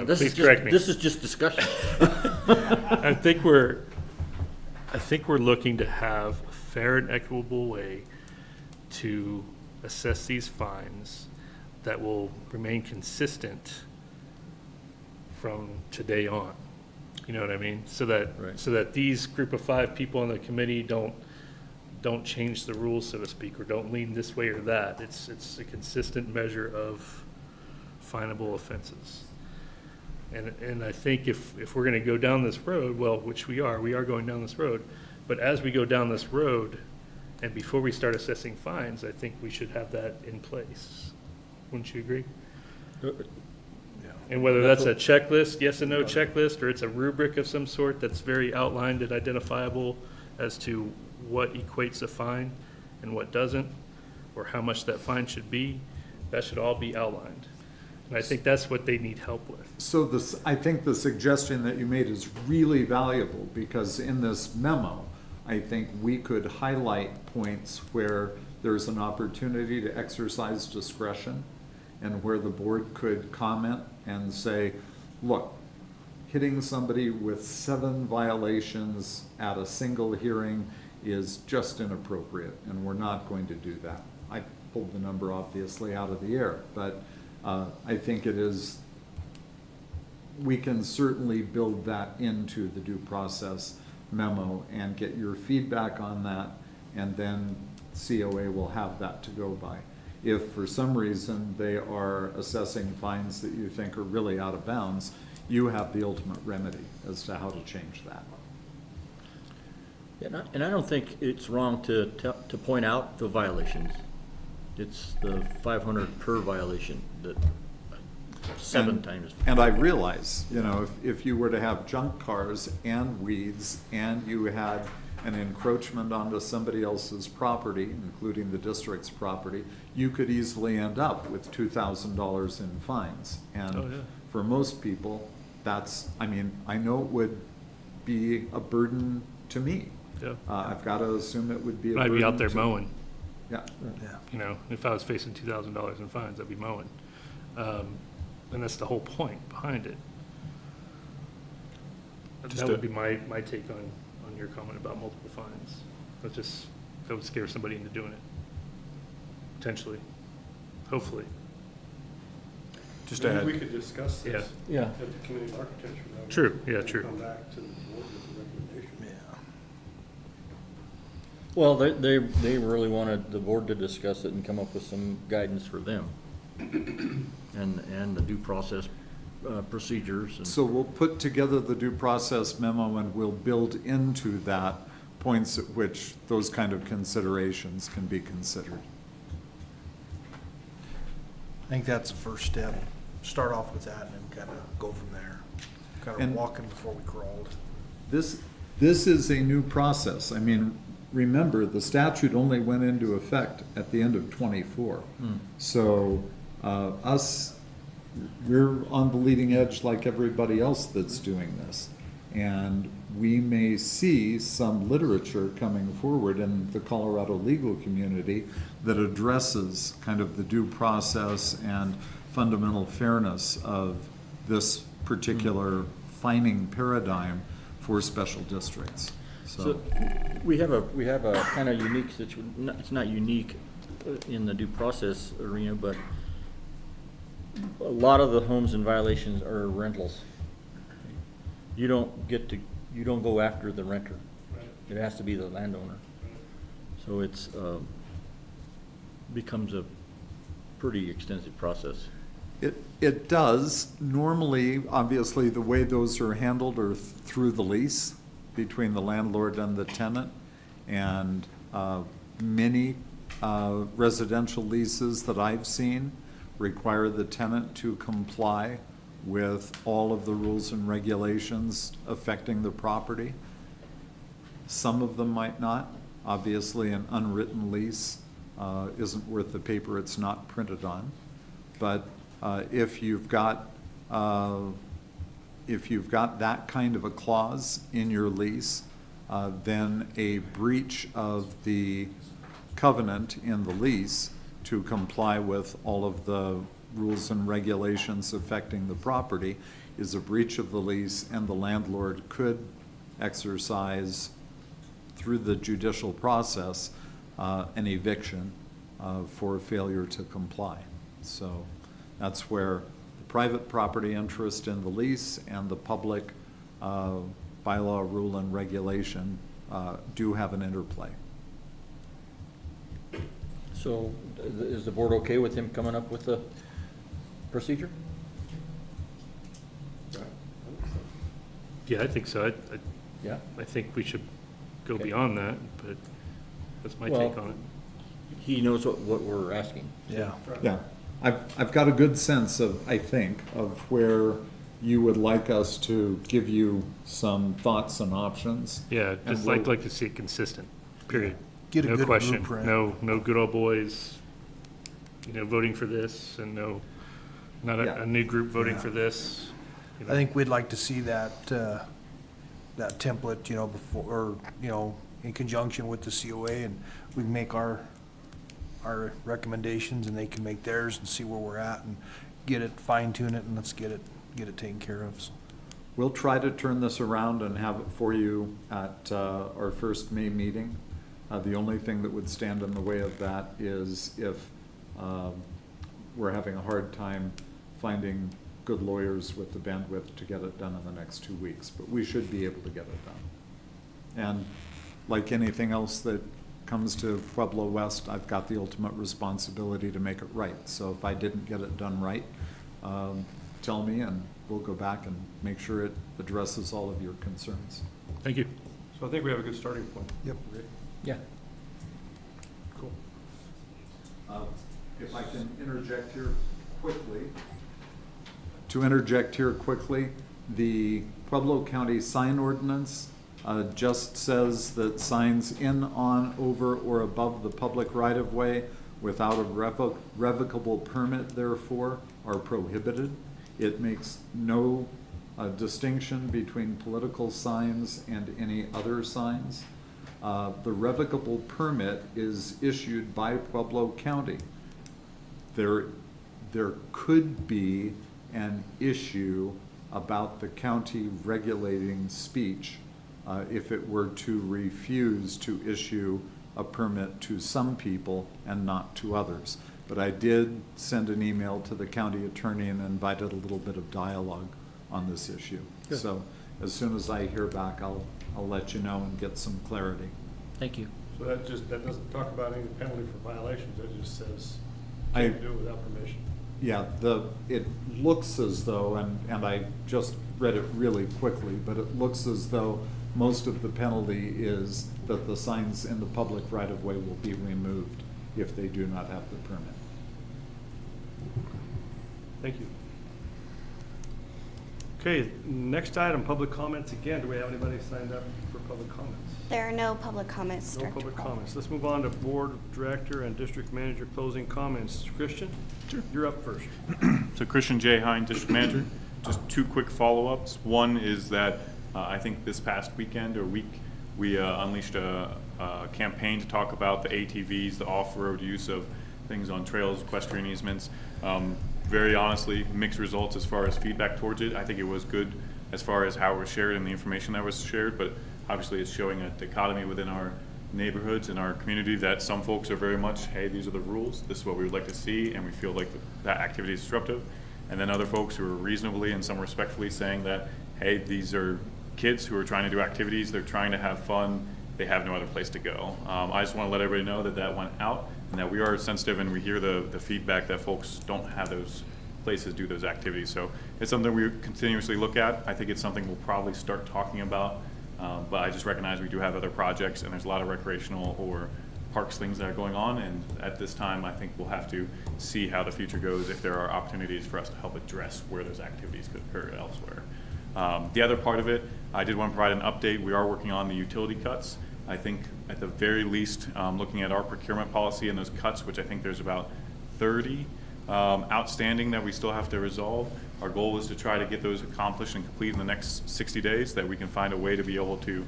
[SPEAKER 5] please correct me.
[SPEAKER 6] This is just discussion.
[SPEAKER 5] I think we're looking to have a fair and equitable way to assess these fines that will remain consistent from today on. You know what I mean? So that these group of 5 people on the committee don't change the rules, so to speak, or don't lean this way or that. It's a consistent measure of finable offenses. And I think if we're gonna go down this road, well, which we are going down this road, but as we go down this road, and before we start assessing fines, I think we should have that in place. Wouldn't you agree? And whether that's a checklist, yes and no checklist, or it's a rubric of some sort that's very outlined and identifiable as to what equates a fine and what doesn't, or how much that fine should be, that should all be outlined. And I think that's what they need help with.
[SPEAKER 3] So I think the suggestion that you made is really valuable, because in this memo, I think we could highlight points where there's an opportunity to exercise discretion, and where the board could comment and say, look, hitting somebody with 7 violations at a single hearing is just inappropriate, and we're not going to do that. I pulled the number obviously out of the air, but I think it is, we can certainly build that into the due process memo and get your feedback on that, and then COA will have that to go by. If for some reason they are assessing fines that you think are really out of bounds, you have the ultimate remedy as to how to change that.
[SPEAKER 6] Yeah, and I don't think it's wrong to point out the violations. It's the 500 per violation that 7 times.
[SPEAKER 3] And I realize, you know, if you were to have junk cars and weeds, and you had an encroachment onto somebody else's property, including the district's property, you could easily end up with $2,000 in fines. And for most people, that's, I mean, I know it would be a burden to me.
[SPEAKER 5] Yeah.
[SPEAKER 3] I've got to assume it would be a burden.
[SPEAKER 5] I'd be out there mowing.
[SPEAKER 3] Yeah.
[SPEAKER 5] You know, if I was facing $2,000 in fines, I'd be mowing. And that's the whole point behind it. That would be my take on your comment about multiple fines. That would scare somebody into doing it. Potentially. Hopefully.
[SPEAKER 8] Just to add,
[SPEAKER 1] We could discuss this
[SPEAKER 6] Yeah.
[SPEAKER 1] at the Committee of Architecture. though,
[SPEAKER 5] True, yeah,
[SPEAKER 1] and
[SPEAKER 5] true.
[SPEAKER 1] Come back to the board with a recommendation.
[SPEAKER 6] Well, they really wanted the board to discuss it and come up with some guidance for them. And the due process procedures. And
[SPEAKER 3] So we'll put together the due process memo, and we'll build into that points at which those kind of considerations can be considered.
[SPEAKER 4] I think that's the first step. Start off with that and then kind of go from there. Kind of
[SPEAKER 3] And-
[SPEAKER 4] walking before we crawled.
[SPEAKER 3] This is a new process. I mean, remember, the statute only went into effect at the end of '24. So we're on the leading edge like everybody else that's doing this. And we may see some literature coming forward in the Colorado legal community that addresses kind of the due process and fundamental fairness of this particular fining paradigm for special districts.
[SPEAKER 6] So we have a kind of unique situation, it's not unique in the due process arena, but a lot of the homes in violations are rentals. You don't go after the renter. It has to be the landowner. So it's, becomes a pretty extensive process.
[SPEAKER 3] It does. Normally, obviously, the way those are handled are through the lease between the landlord and the tenant. And many residential leases that I've seen require the tenant to comply with all of the rules and regulations affecting the property. Some of them might not. Obviously, an unwritten lease isn't worth the paper it's not printed on. But if you've got that kind of a clause in your lease, then a breach of the covenant in the lease to comply with all of the rules and regulations affecting the property is a breach of the lease, and the landlord could exercise through the judicial process an eviction for failure to comply. So that's where the private property interest in the lease and the public bylaw, rule, and regulation do have an interplay.
[SPEAKER 6] So is the board okay with him coming up with the procedure?
[SPEAKER 5] Yeah, I think so.
[SPEAKER 6] Yeah.
[SPEAKER 5] I think we should go
[SPEAKER 6] Okay.
[SPEAKER 5] beyond that, but that's my
[SPEAKER 6] Well-
[SPEAKER 5] take on it.
[SPEAKER 6] He knows what we're asking.
[SPEAKER 4] Yeah.
[SPEAKER 3] Yeah, I've got a good sense of, I think, of where you would like us to give you some thoughts and options.
[SPEAKER 5] Yeah,
[SPEAKER 3] And
[SPEAKER 5] just
[SPEAKER 3] we'll-
[SPEAKER 5] like to see it consistent, period.
[SPEAKER 4] Get a
[SPEAKER 5] No
[SPEAKER 4] good
[SPEAKER 5] question.
[SPEAKER 4] blueprint.
[SPEAKER 5] No good old boys, voting for this, and not
[SPEAKER 3] Yeah.
[SPEAKER 5] a new group voting
[SPEAKER 4] Yeah.
[SPEAKER 5] for this.
[SPEAKER 4] I think we'd like to see that, that template, before, or, in conjunction with the COA, and we can make our recommendations, and they can make theirs, and see where we're at, and get it, fine tune it, and let's get it taken care of, so.
[SPEAKER 3] We'll try to turn this around and have it for you at our first May meeting. The only thing that would stand in the way of that is if we're having a hard time finding good lawyers with the bandwidth to get it done in the next 2 weeks, but we should be able to get it done. And like anything else that comes to Pueblo West, I've got the ultimate responsibility to make it right. So if I didn't get it done right, tell me, and we'll go back and make sure it addresses all of your concerns.
[SPEAKER 5] Thank you.
[SPEAKER 1] So I think we have a good starting point.
[SPEAKER 4] Yep.
[SPEAKER 6] Yeah.
[SPEAKER 1] Cool.
[SPEAKER 3] If I can interject here quickly. To interject here quickly, the Pueblo County sign ordinance just says that signs in, on, over, or above the public right-of-way without a revocable permit, therefore, are prohibited. It makes no distinction between political signs and any other signs. The revocable permit is issued by Pueblo County. There could be an issue about the county regulating speech if it were to refuse to issue a permit to some people and not to others. But I did send an email to the county attorney and invited a little bit of dialogue on this issue.
[SPEAKER 6] Good.
[SPEAKER 3] So as soon as I hear back, I'll let you know and get some clarity.
[SPEAKER 6] Thank you.
[SPEAKER 1] So that doesn't talk about any penalty for violations, it just says
[SPEAKER 3] I-
[SPEAKER 1] can't do it without permission.
[SPEAKER 3] Yeah, it looks as though, and I just read it really quickly, but it looks as though most of the penalty is that the signs in the public right-of-way will be removed if they do not have the permit.
[SPEAKER 1] Thank you. Okay, next item, public comments again. Do we have anybody signed up for public comments?
[SPEAKER 2] There are no public comments,
[SPEAKER 1] No
[SPEAKER 2] Director
[SPEAKER 1] public
[SPEAKER 2] Paul.
[SPEAKER 1] comments. Let's move on to board director and district manager closing comments. Christian? Sure. You're up first.
[SPEAKER 8] So Christian J. Hine, District Manager. Just two quick follow-ups. One is that I think this past weekend or week, we unleashed a campaign to talk about the ATVs, the off-road use of things on trails, equestrian easements. Very honestly, mixed results as far as feedback towards it. I think it was good as far as how it was shared and the information that was shared, but obviously it's showing a dichotomy within our neighborhoods and our community that some folks are very much, hey, these are the rules, this is what we would like to see, and we feel like that activity is disruptive. And then other folks who are reasonably and some respectfully saying that, hey, these are kids who are trying to do activities, they're trying to have fun, they have no other place to go. I just want to let everybody know that that went out and that we are sensitive and we hear the feedback that folks don't have those places do those activities. So it's something we continuously look at. I think it's something we'll probably start talking about, but I just recognize we do have other projects and there's a lot of recreational or parks things that are going on, and at this time I think we'll have to see how the future goes if there are opportunities for us to help address where those activities could occur elsewhere. The other part of it, I did want to provide an update. We are working on the utility cuts. I think at the very least, looking at our procurement policy and those cuts, which I think there's about 30 outstanding that we still have to resolve. Our goal is to try to get those accomplished and complete in the next 60 days, that we can find a way to be able to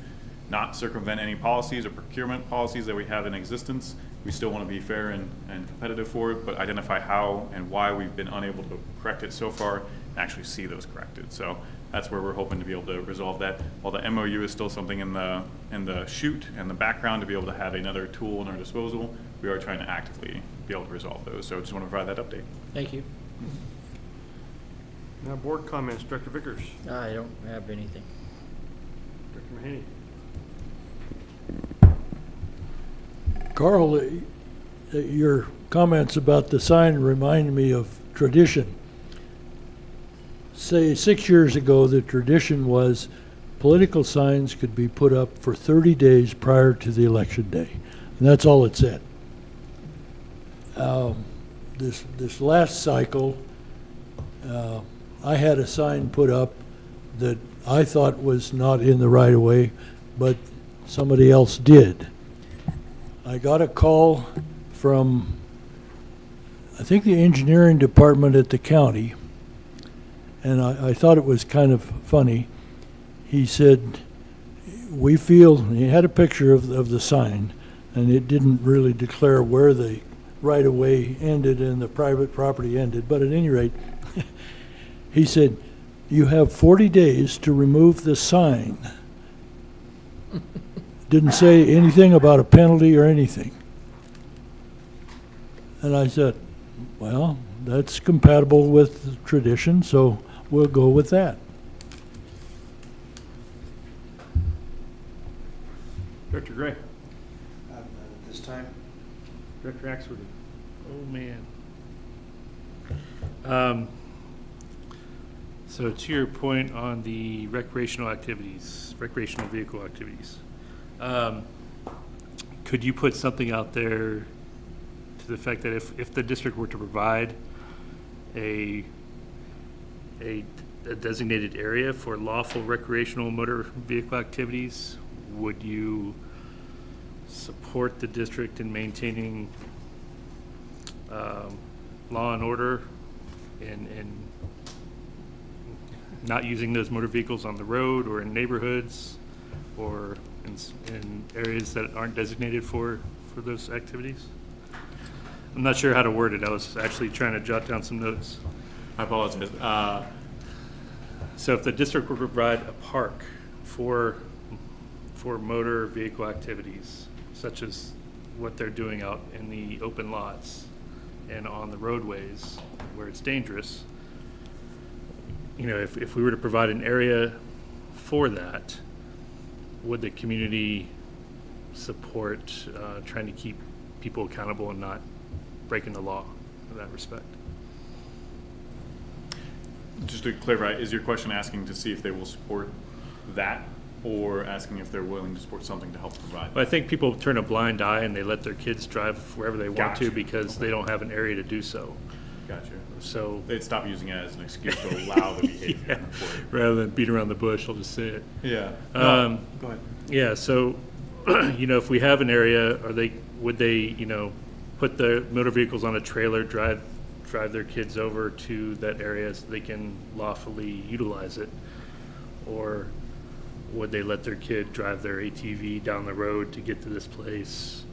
[SPEAKER 8] not circumvent any policies or procurement policies that we have in existence. We still want to be fair and competitive for it, but identify how and why we've been unable to correct it so far and actually see those corrected. So that's where we're hoping to be able to resolve that. While the MOU is still something in the chute and the background to be able to have another tool in our disposal, we are trying to actively be able to resolve those. So just want to provide that update.
[SPEAKER 6] Thank you.
[SPEAKER 1] Now, board comments, Director Vickers,
[SPEAKER 6] I don't have anything.
[SPEAKER 1] Director Mahaney.
[SPEAKER 7] Carl, your comments about the sign remind me of tradition. Say 6 years ago, the tradition was political signs could be put up for 30 days prior to the election day. And that's all it said. This last cycle, I had a sign put up that I thought was not in the right of way, but somebody else did. I got a call from, I think, the engineering department at the county, and I thought it was kind of funny. He said, we feel, and he had a picture of the sign, and it didn't really declare where the right-of-way ended and the private property ended, but at any rate, he said, you have 40 days to remove the sign. Didn't say anything about a penalty or anything. And I said, well, that's compatible with tradition, so we'll go with that.
[SPEAKER 1] Director Gray.
[SPEAKER 4] At this time,
[SPEAKER 1] Director Axworthy.
[SPEAKER 5] Oh, man. So to your point on the recreational vehicle activities, could you put something out there to the effect that if the district were to provide a designated area for lawful recreational motor vehicle activities, would you support the district in maintaining law and order and not using those motor vehicles on the road or in neighborhoods or in areas that aren't designated for those activities? I'm not sure how to word it. I was actually trying to jot down some notes.
[SPEAKER 8] I apologize.
[SPEAKER 5] So if the district would provide a park for motor vehicle activities, such as what they're doing out in the open lots and on the roadways where it's dangerous, you know, if we were to provide an area for that, would the community support trying to keep people accountable and not breaking the law in that respect?
[SPEAKER 8] Just to clarify, is your question asking to see if they will support that, or asking if they're willing to support something to help provide?
[SPEAKER 5] Well, I think people turn a blind eye and they let their kids drive wherever they want to
[SPEAKER 8] Gotcha.
[SPEAKER 5] because they don't have an area to do so.
[SPEAKER 8] Gotcha.
[SPEAKER 5] So
[SPEAKER 8] They'd stop using it as an excuse to allow the behavior.
[SPEAKER 5] yeah, rather than beat around the bush, I'll just say it.
[SPEAKER 8] Yeah.
[SPEAKER 5] No,
[SPEAKER 8] go ahead.
[SPEAKER 5] Yeah, so, you know, if we have an area, would they, you know, put the motor vehicles on a trailer, drive their kids over to that area so they can lawfully utilize it? Or would they let their kid drive their ATV down the road to get to this place,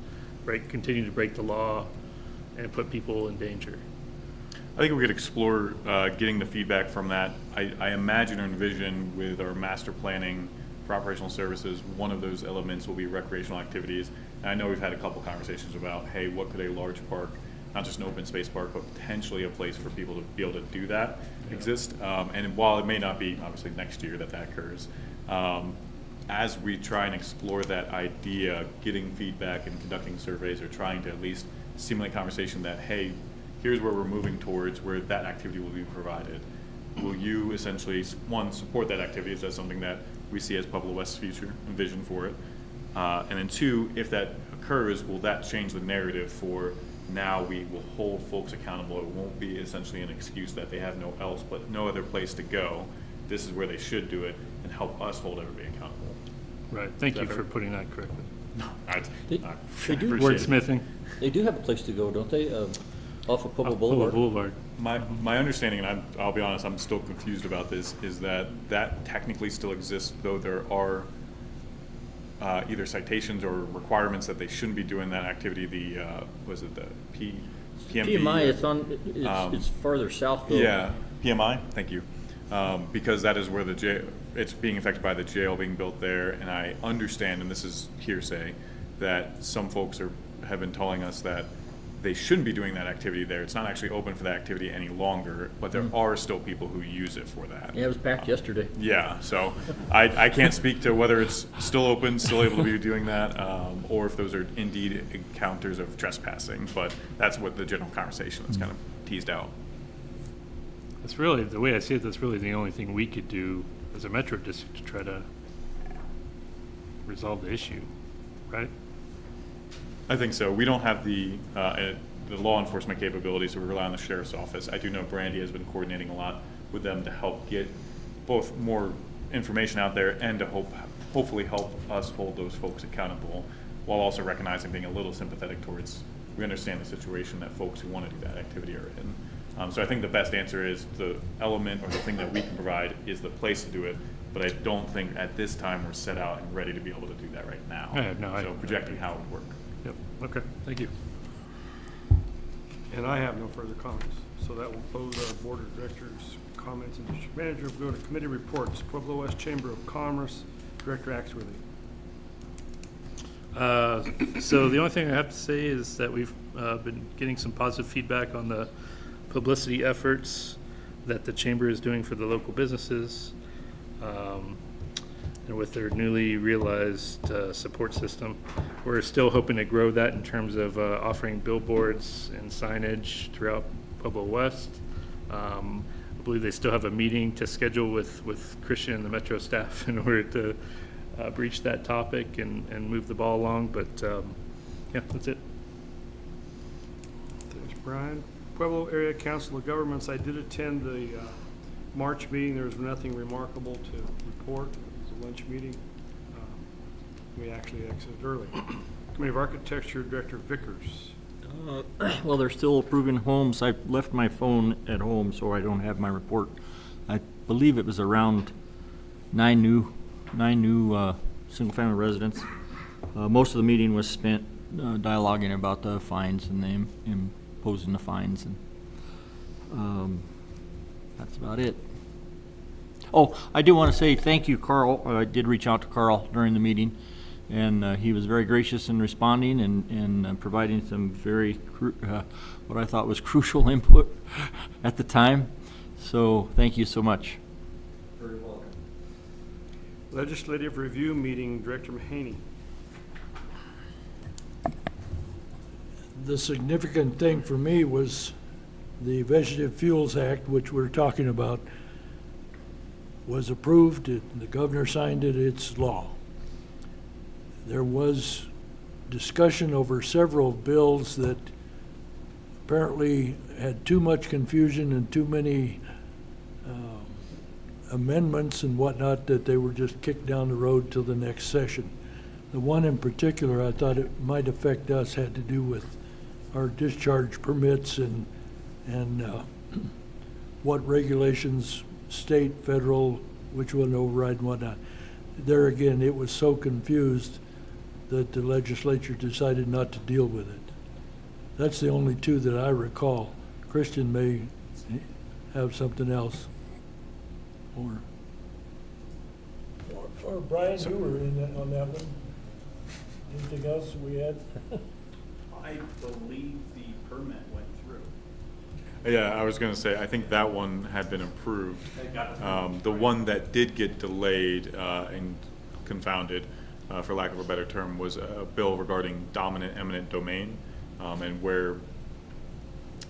[SPEAKER 5] continue to break the law and put people in danger?
[SPEAKER 8] I think we could explore getting the feedback from that. I imagine or envision with our master planning for operational services, one of those elements will be recreational activities. And I know we've had a couple conversations about, hey, what could a large park, not just an open space park, but potentially a place for people to be able to do that exist. And while it may not be obviously next year that occurs, as we try and explore that idea, getting feedback and conducting surveys, or trying to at least stimulate conversation that, hey, here's where we're moving towards, where that activity will be provided. Will you essentially, one, support that activity? Is that something that we see as Pueblo West's future and vision for it? And then two, if that occurs, will that change the narrative for now we will hold folks accountable? It won't be essentially an excuse that they have no other place to go. This is where they should do it, and help us hold everybody accountable.
[SPEAKER 5] Right, thank you
[SPEAKER 8] Is that
[SPEAKER 5] for
[SPEAKER 8] fair?
[SPEAKER 5] putting that correctly.
[SPEAKER 6] They do
[SPEAKER 5] Wordsmithing.
[SPEAKER 6] They do have a place to go, don't they? Off of Pueblo
[SPEAKER 5] Pueblo
[SPEAKER 6] Boulevard.
[SPEAKER 8] My understanding, and I'll be honest, I'm still confused about this, is that technically still exists, though there are either citations or requirements that they shouldn't be doing that activity. Was it the PMB?
[SPEAKER 6] PMI, it's farther south though.
[SPEAKER 8] Yeah, PMI, thank you. Because that is where it's being affected by the jail being built there, and I understand, and this is hearsay, that some folks have been telling us that they shouldn't be doing that activity there. It's not actually open for that activity any longer, but there are still people who use it for that.
[SPEAKER 6] Yeah, it was packed yesterday.
[SPEAKER 8] Yeah, so I can't speak to whether it's still open, still able to be doing that, or if those are indeed encounters of trespassing, but that's what the general conversation that's kind of teased out.
[SPEAKER 5] That's really, the way I see it, that's really the only thing we could do as a metro district to try to resolve the issue, right?
[SPEAKER 8] I think so. We don't have the law enforcement capabilities, so we rely on the sheriff's office. I do know Brandy has been coordinating a lot with them to help get both more information out there and to hopefully help us hold those folks accountable, while also recognizing, being a little sympathetic towards, we understand the situation that folks who want to do that activity are in. So I think the best answer is the element or the thing that we can provide is the place to do it, but I don't think at this time we're set out and ready to be able to do that right now. So projecting how it would work.
[SPEAKER 5] Yep, okay, thank you.
[SPEAKER 1] And I have no further comments. So that will close our board of directors' comments and district manager. We'll go to committee reports. Pueblo West Chamber of Commerce, Director Axworthy.
[SPEAKER 5] So the only thing I have to say is that we've been getting some positive feedback on the publicity efforts that the chamber is doing for the local businesses, and with their newly realized support system. We're still hoping to grow that in terms of offering billboards and signage throughout Pueblo West. I believe they still have a meeting to schedule with Christian and the Metro staff in order to breach that topic and move the ball along, but yeah, that's it.
[SPEAKER 1] Thanks, Brian. Pueblo Area Council of Governments, I did attend the March meeting. There was nothing remarkable to report. It was a lunch meeting. We actually exited early. Committee of Architecture, Director Vickers.
[SPEAKER 6] Well, they're still approving homes. I left my phone at home, so I don't have my report. I believe it was around nine new single-family residents. Most of the meeting was spent dialoguing about the fines and them imposing the fines, and that's about it. Oh, I do want to say thank you, Carl. I did reach out to Carl during the meeting, and he was very gracious in responding and providing some very what I thought was crucial input at the time. So thank you so much.
[SPEAKER 3] Very welcome.
[SPEAKER 1] Legislative Review Meeting, Director Mahaney.
[SPEAKER 7] The significant thing for me was the Vegetative Fuels Act, which we're talking about, was approved. The governor signed it. It's law. There was discussion over several bills that apparently had too much confusion and too many amendments and whatnot that they were just kicked down the road till the next session. The one in particular I thought it might affect us had to do with our discharge permits and what regulations, state, federal, which one override and whatnot. There again, it was so confused that the legislature decided not to deal with it. That's the only two that I recall. Christian may have something else. Or Brian, you were in that, on that one. Anything else we had?
[SPEAKER 14] I believe the permit went through.
[SPEAKER 8] Yeah, I was gonna say, I think that one had been approved. The one that did get delayed and confounded, for lack of a better term, was a bill regarding dominant eminent domain, and where,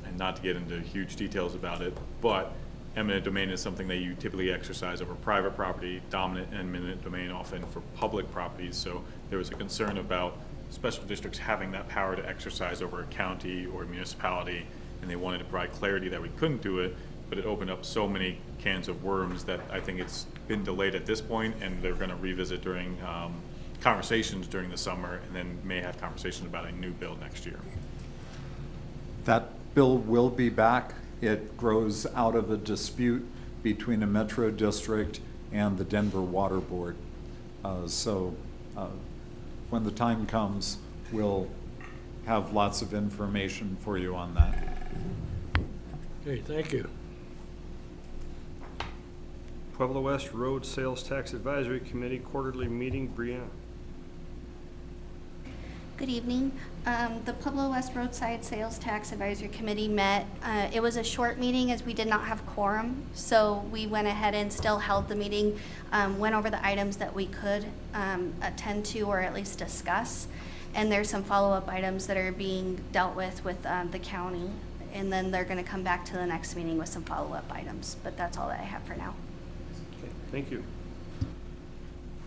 [SPEAKER 8] and not to get into huge details about it, but eminent domain is something that you typically exercise over private property, dominant and eminent domain often for public properties. So there was a concern about special districts having that power to exercise over a county or municipality, and they wanted to provide clarity that we couldn't do it, but it opened up so many cans of worms that I think it's been delayed at this point, and they're gonna revisit during conversations during the summer, and then may have conversations about a new bill next year.
[SPEAKER 3] That bill will be back. It grows out of a dispute between a metro district and the Denver Water Board. So when the time comes, we'll have lots of information for you on that.
[SPEAKER 7] Okay, thank you.
[SPEAKER 1] Pueblo West Road Sales Tax Advisory Committee quarterly meeting, Brianna.
[SPEAKER 2] Good evening. The Pueblo West Roadside Sales Tax Advisory Committee met. It was a short meeting as we did not have quorum, so we went ahead and still held the meeting, went over the items that we could attend to or at least discuss. And there's some follow-up items that are being dealt with the county. And then they're going to come back to the next meeting with some follow-up items. But that's all that I have for now.
[SPEAKER 1] Okay, thank you.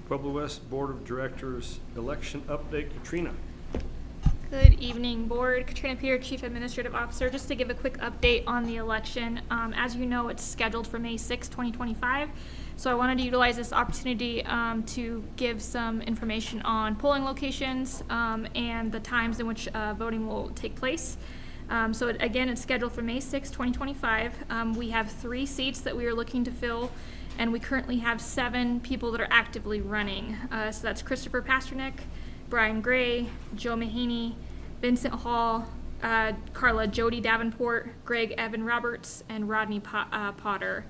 [SPEAKER 1] Pueblo West Board of Directors election update, Katrina.
[SPEAKER 10] Good evening, Board. Katrina Peter, Chief Administrative Officer. Just to give a quick update on the election. As you know, it's scheduled for May 6, 2025. So I wanted to utilize this opportunity to give some information on polling locations and the times in which voting will take place. Again, it's scheduled for May 6, 2025. We have 3 seats that we are looking to fill, and we currently have 7 people that are actively running. So that's Christopher Pasternak, Brian Gray, Joe Mahaney, Vincent Hall, Carla Jody Davenport, Greg Evan Roberts, and Rodney Potter.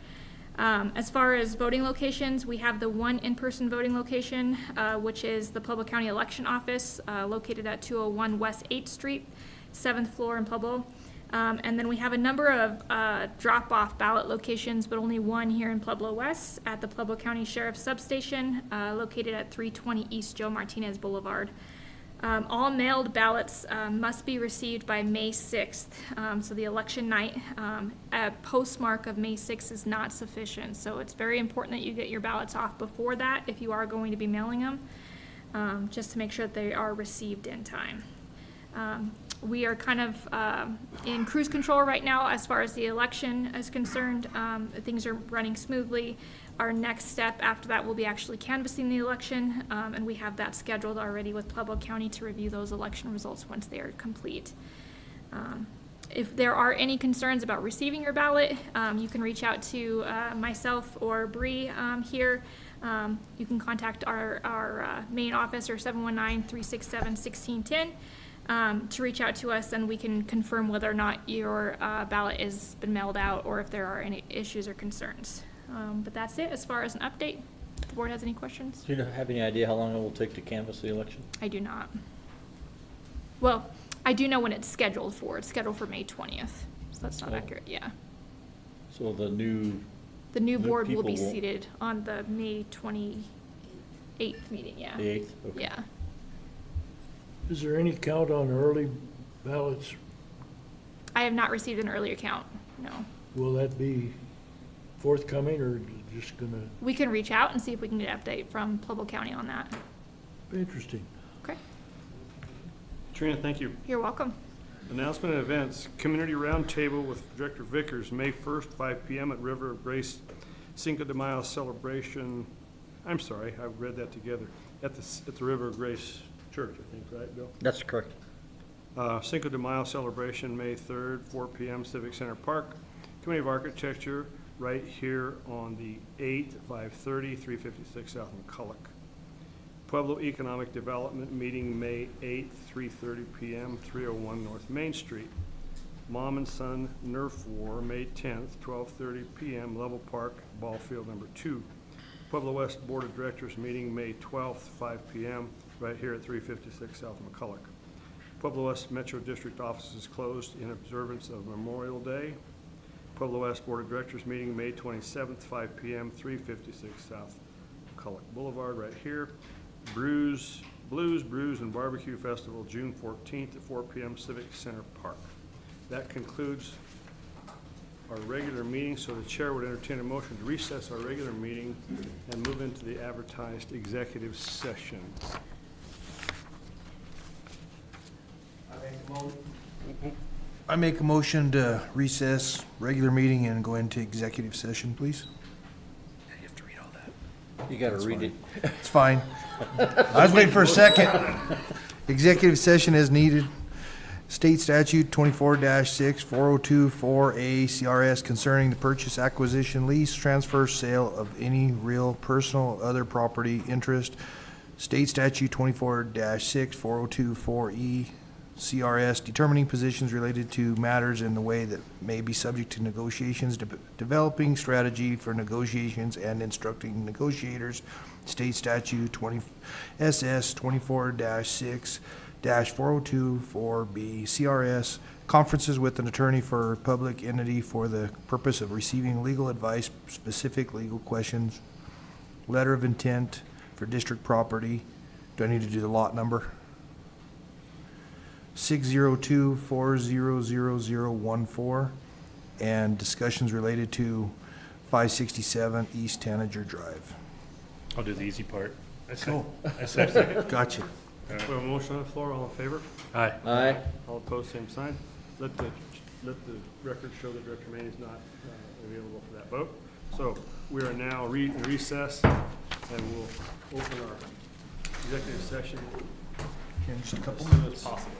[SPEAKER 10] As far as voting locations, we have the one in-person voting location, which is the Pueblo County Election Office, located at 201 West 8th Street, 7th floor in Pueblo. And then we have a number of drop-off ballot locations, but only one here in Pueblo West at the Pueblo County Sheriff's Substation, located at 320 East Joe Martinez Boulevard. All mailed ballots must be received by May 6th, so the election night. A postmark of May 6th is not sufficient, so it's very important that you get your ballots off before that if you are going to be mailing them, just to make sure that they are received in time. We are kind of in cruise control right now as far as the election is concerned. Things are running smoothly. Our next step after that will be actually canvassing the election, and we have that scheduled already with Pueblo County to review those election results once they are complete. If there are any concerns about receiving your ballot, you can reach out to myself or Bree here. You can contact our main office or 719-367-1610. To reach out to us, and we can confirm whether or not your ballot has been mailed out or if there are any issues or concerns. But that's it as far as an update. If the board has any questions?
[SPEAKER 6] Do you have any idea how long it will take to canvass the election?
[SPEAKER 10] I do not. Well, I do know when it's scheduled for. It's scheduled for May 20th, so that's not accurate, yeah.
[SPEAKER 6] So the new
[SPEAKER 10] board will be
[SPEAKER 6] people
[SPEAKER 10] seated on the May 28th meeting, yeah.
[SPEAKER 6] The 8th? Okay.
[SPEAKER 10] Yeah.
[SPEAKER 7] Is there any count on early ballots?
[SPEAKER 10] I have not received an earlier count, no.
[SPEAKER 7] Will that be forthcoming or just gonna,
[SPEAKER 10] We can reach out and see if we can get an update from Pueblo County on that.
[SPEAKER 7] interesting.
[SPEAKER 10] Okay,
[SPEAKER 1] Katrina, thank you.
[SPEAKER 10] you're welcome.
[SPEAKER 1] Announcement and events, Community Roundtable with Director Vickers, May 1st, 5 p.m. at River of Grace, Cinco de Mayo celebration. I'm sorry, I read that together. At the River of Grace Church, I think, right, Bill?
[SPEAKER 6] That's correct.
[SPEAKER 1] Cinco de Mayo celebration, May 3rd, 4 p.m., Civic Center Park. Committee of Architecture, right here on the 8th, 5:30, 356 South McCulloch. Pueblo Economic Development meeting, May 8th, 3:30 p.m., 301 North Main Street. Mom and Son Nerf War, May 10th, 12:30 p.m., Level Park, Ball Field number 2. Pueblo West Board of Directors meeting, May 12th, 5 p.m., right here at 356 South McCulloch. Pueblo West Metro District office is closed in observance of Memorial Day. Pueblo West Board of Directors meeting, May 27th, 5 p.m., 356 South McCulloch Boulevard, right here. Blues, Brews, and Barbecue Festival, June 14th at 4 p.m., Civic Center Park. That concludes our regular meeting, so the chair would entertain a motion to recess our regular meeting and move into the advertised executive session.
[SPEAKER 4] I make a motion to recess regular meeting and go into executive session, please.
[SPEAKER 6] You gotta read it.
[SPEAKER 4] It's fine. I was waiting for a second. Executive session as needed. State Statute 24-6, 4024A CRS concerning the purchase, acquisition, lease, transfer, sale of any real, personal, other property interest. State Statute 24-6, 4024E CRS determining positions related to matters in the way that may be subject to negotiations, developing strategy for negotiations and instructing negotiators. State Statute 20 SS 24-6 4024B CRS conferences with an attorney for a public entity for the purpose of receiving legal advice, specific legal questions, letter of intent for district property. Do I need to do the lot number? 602-4000014 and discussions related to 567 East Tanager Drive.
[SPEAKER 5] I'll do the easy part.
[SPEAKER 4] Gotcha.
[SPEAKER 1] We have a motion on the floor. All in favor?
[SPEAKER 5] Aye.
[SPEAKER 6] Aye.
[SPEAKER 1] All opposed, same sign. Let the record show that Director Manning is not available for that vote. So we are now in recess, and we'll open our executive session
[SPEAKER 4] Just a couple
[SPEAKER 1] as soon as possible.